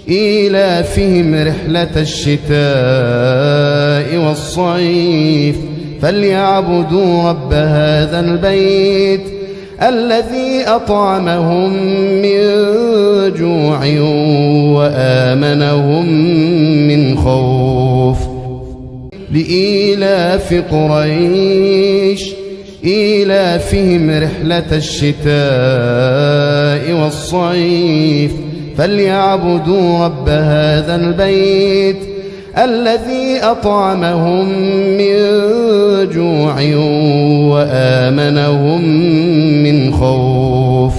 إيلافهم رحلة الشتاء والصيف فليعبدوا رب هذا البيت الذي أطعمهم من جوع وآمنهم من خوف لإيلاف قريش إيلافهم رحلة الشتاء والصيف فليعبدوا رب هذا البيت الذي أطعمهم من جوع وآمنهم من خوف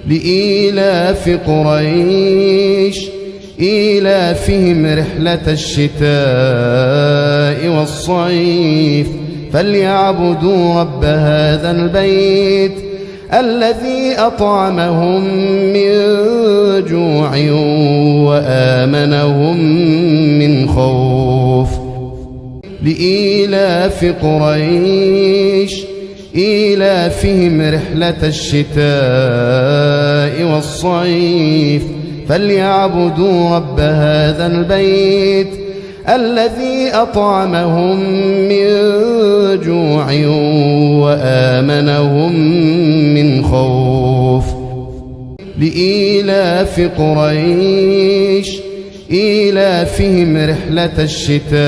لإيلاف قريش إيلافهم رحلة الشتاء والصيف فليعبدوا رب هذا البيت الذي أطعمهم من جوع وآمنهم من خوف لإيلاف قريش إيلافهم رحلة الشتاء والصيف فليعبدوا رب هذا البيت الذي أطعمهم من جوع وآمنهم من خوف لإيلاف قريش إيلافهم رحلة الشتاء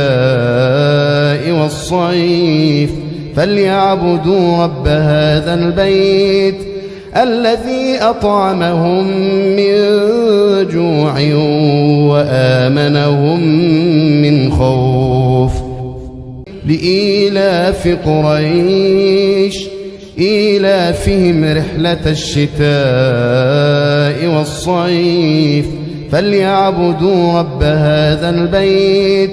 والصيف فليعبدوا رب هذا البيت الذي أطعمهم من جوع وآمنهم من خوف لإيلاف قريش إيلافهم رحلة الشتاء والصيف فليعبدوا رب هذا البيت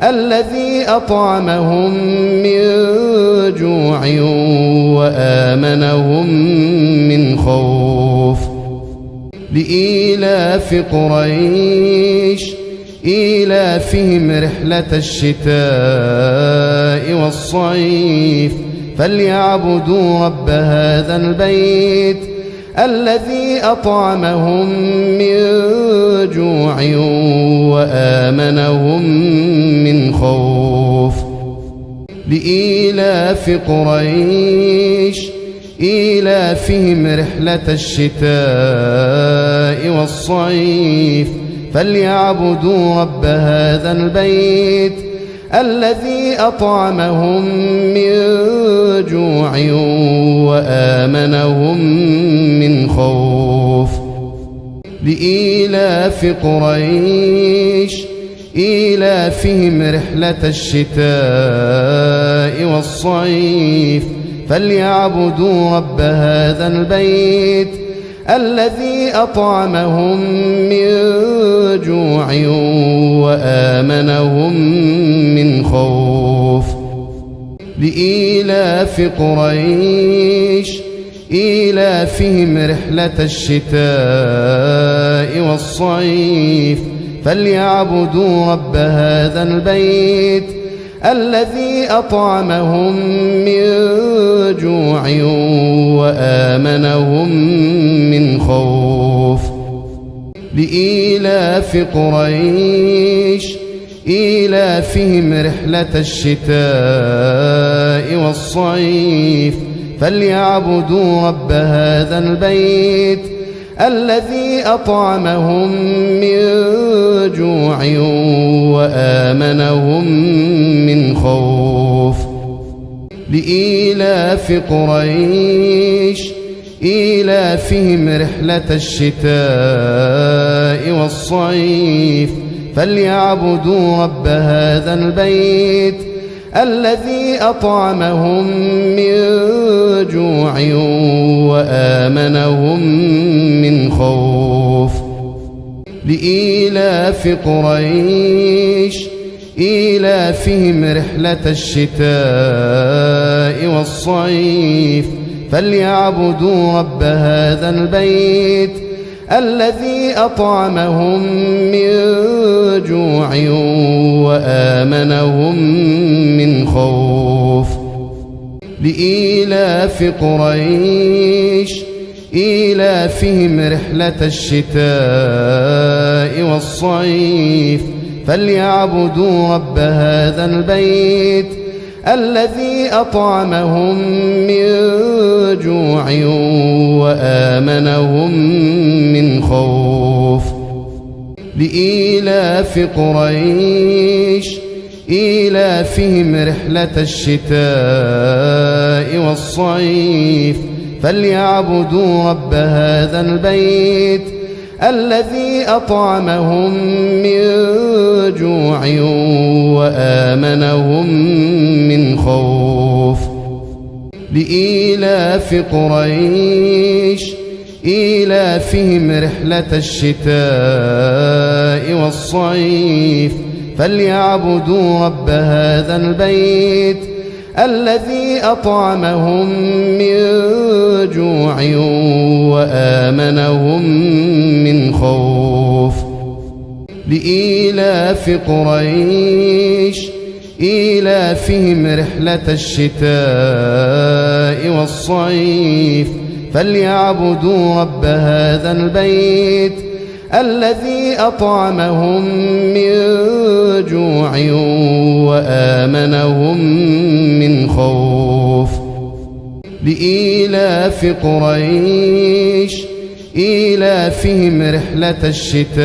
الذي أطعمهم من جوع وآمنهم من خوف لإيلاف قريش إيلافهم رحلة الشتاء والصيف فليعبدوا رب هذا البيت الذي أطعمهم من جوع وآمنهم من خوف لإيلاف قريش إيلافهم رحلة الشتاء والصيف فليعبدوا رب هذا البيت الذي أطعمهم من جوع وآمنهم من خوف لإيلاف قريش إيلافهم رحلة الشتاء والصيف فليعبدوا رب هذا البيت الذي أطعمهم من جوع وآمنهم من خوف لإيلاف قريش إيلافهم رحلة الشتاء والصيف فليعبدوا رب هذا البيت الذي أطعمهم من جوع وآمنهم من خوف لإيلاف قريش إيلافهم رحلة الشتاء والصيف فليعبدوا رب هذا البيت الذي أطعمهم من جوع وآمنهم من خوف لإيلاف قريش إيلافهم رحلة الشتاء والصيف فليعبدوا رب هذا البيت الذي أطعمهم من جوع وآمنهم من خوف لإيلاف قريش إيلافهم رحلة الشتاء والصيف فليعبدوا رب هذا البيت الذي أطعمهم من جوع وآمنهم من خوف لإيلاف قريش إيلافهم رحلة الشتاء والصيف فليعبدوا رب هذا البيت الذي أطعمهم من جوع وآمنهم من خوف لإيلاف قريش إيلافهم رحلة الشتاء والصيف فليعبدوا رب هذا البيت الذي أطعمهم من جوع وآمنهم من خوف لإيلاف قريش إيلافهم رحلة الشتاء والصيف فليعبدوا رب هذا البيت الذي أطعمهم من جوع وآمنهم من خوف لإيلاف قريش إيلافهم رحلة الشتاء والصيف فليعبدوا رب هذا البيت الذي أطعمهم من جوع وآمنهم من خوف لإيلاف قريش إيلافهم رحلة الشتاء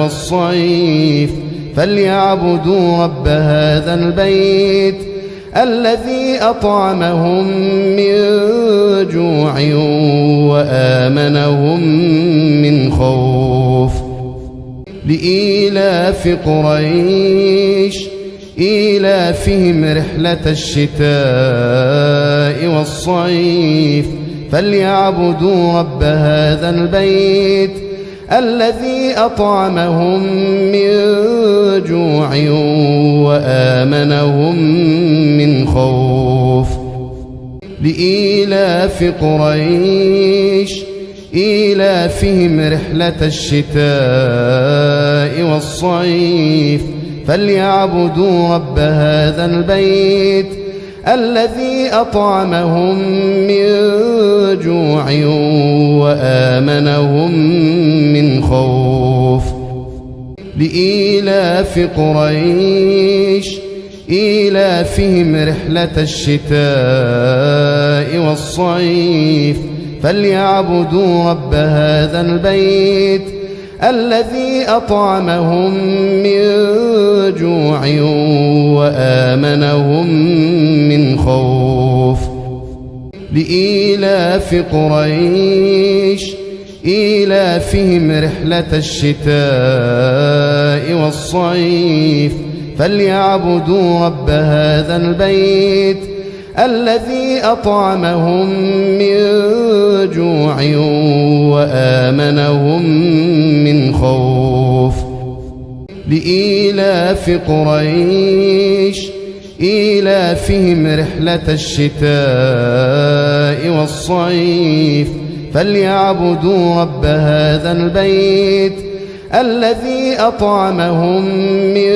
والصيف فليعبدوا رب هذا البيت الذي أطعمهم من جوع وآمنهم من خوف لإيلاف قريش إيلافهم رحلة الشتاء والصيف فليعبدوا رب هذا البيت الذي أطعمهم من جوع وآمنهم من خوف لإيلاف قريش إيلافهم رحلة الشتاء والصيف فليعبدوا رب هذا البيت الذي أطعمهم من جوع وآمنهم من خوف لإيلاف قريش إيلافهم رحلة الشتاء والصيف فليعبدوا رب هذا البيت الذي أطعمهم من جوع وآمنهم من خوف لإيلاف قريش إيلافهم رحلة الشتاء والصيف فليعبدوا رب هذا البيت الذي أطعمهم من جوع وآمنهم من خوف لإيلاف قريش إيلافهم رحلة الشتاء والصيف فليعبدوا رب هذا البيت الذي أطعمهم من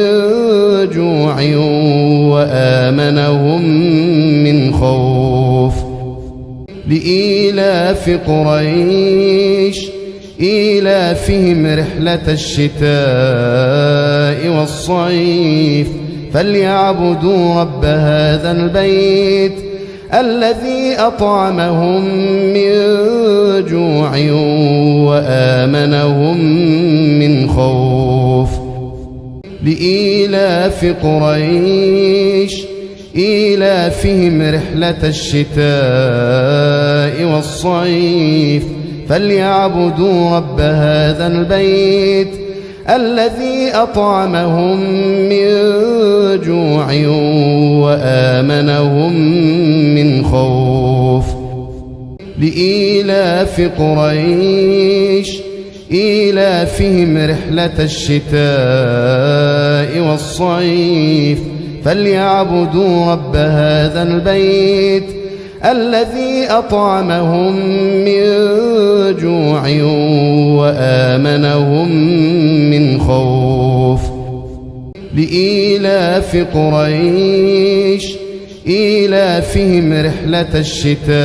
جوع وآمنهم من خوف لإيلاف قريش إيلافهم رحلة الشتاء والصيف فليعبدوا رب هذا البيت الذي أطعمهم من جوع وآمنهم من خوف لإيلاف قريش إيلافهم رحلة الشتاء والصيف فليعبدوا رب هذا البيت الذي أطعمهم من جوع وآمنهم من خوف لإيلاف قريش إيلافهم رحلة الشتاء والصيف فليعبدوا رب هذا البيت الذي أطعمهم من جوع وآمنهم من خوف لإيلاف قريش إيلافهم رحلة الشتاء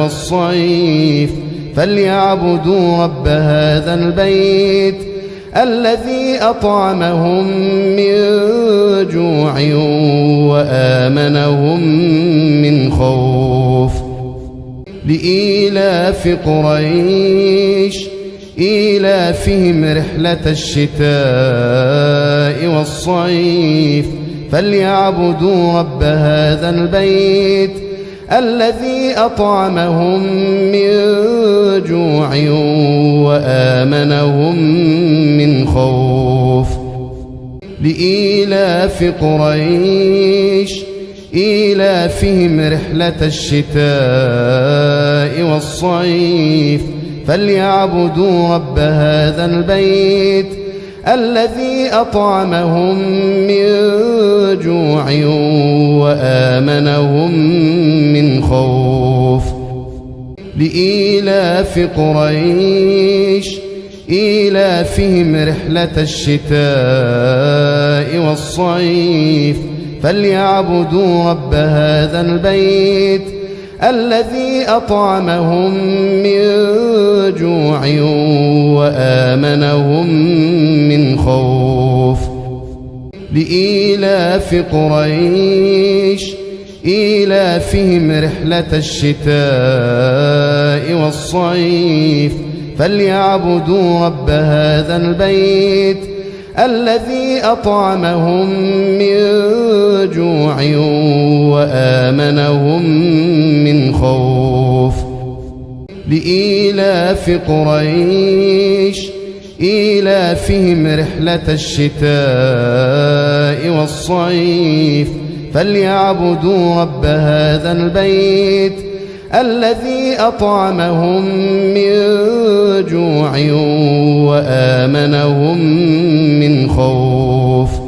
والصيف فليعبدوا رب هذا البيت الذي أطعمهم من جوع وآمنهم من خوف لإيلاف قريش إيلافهم رحلة الشتاء والصيف فليعبدوا رب هذا البيت الذي أطعمهم من جوع وآمنهم من خوف لإيلاف قريش إيلافهم رحلة الشتاء والصيف فليعبدوا رب هذا البيت الذي أطعمهم من جوع وآمنهم من خوف لإيلاف قريش إيلافهم رحلة الشتاء والصيف فليعبدوا رب هذا البيت الذي أطعمهم من جوع وآمنهم من خوف لإيلاف قريش إيلافهم رحلة الشتاء والصيف فليعبدوا رب هذا البيت الذي أطعمهم من جوع وآمنهم من خوف لإيلاف قريش إيلافهم رحلة الشتاء والصيف فليعبدوا رب هذا البيت الذي أطعمهم من جوع وآمنهم من خوف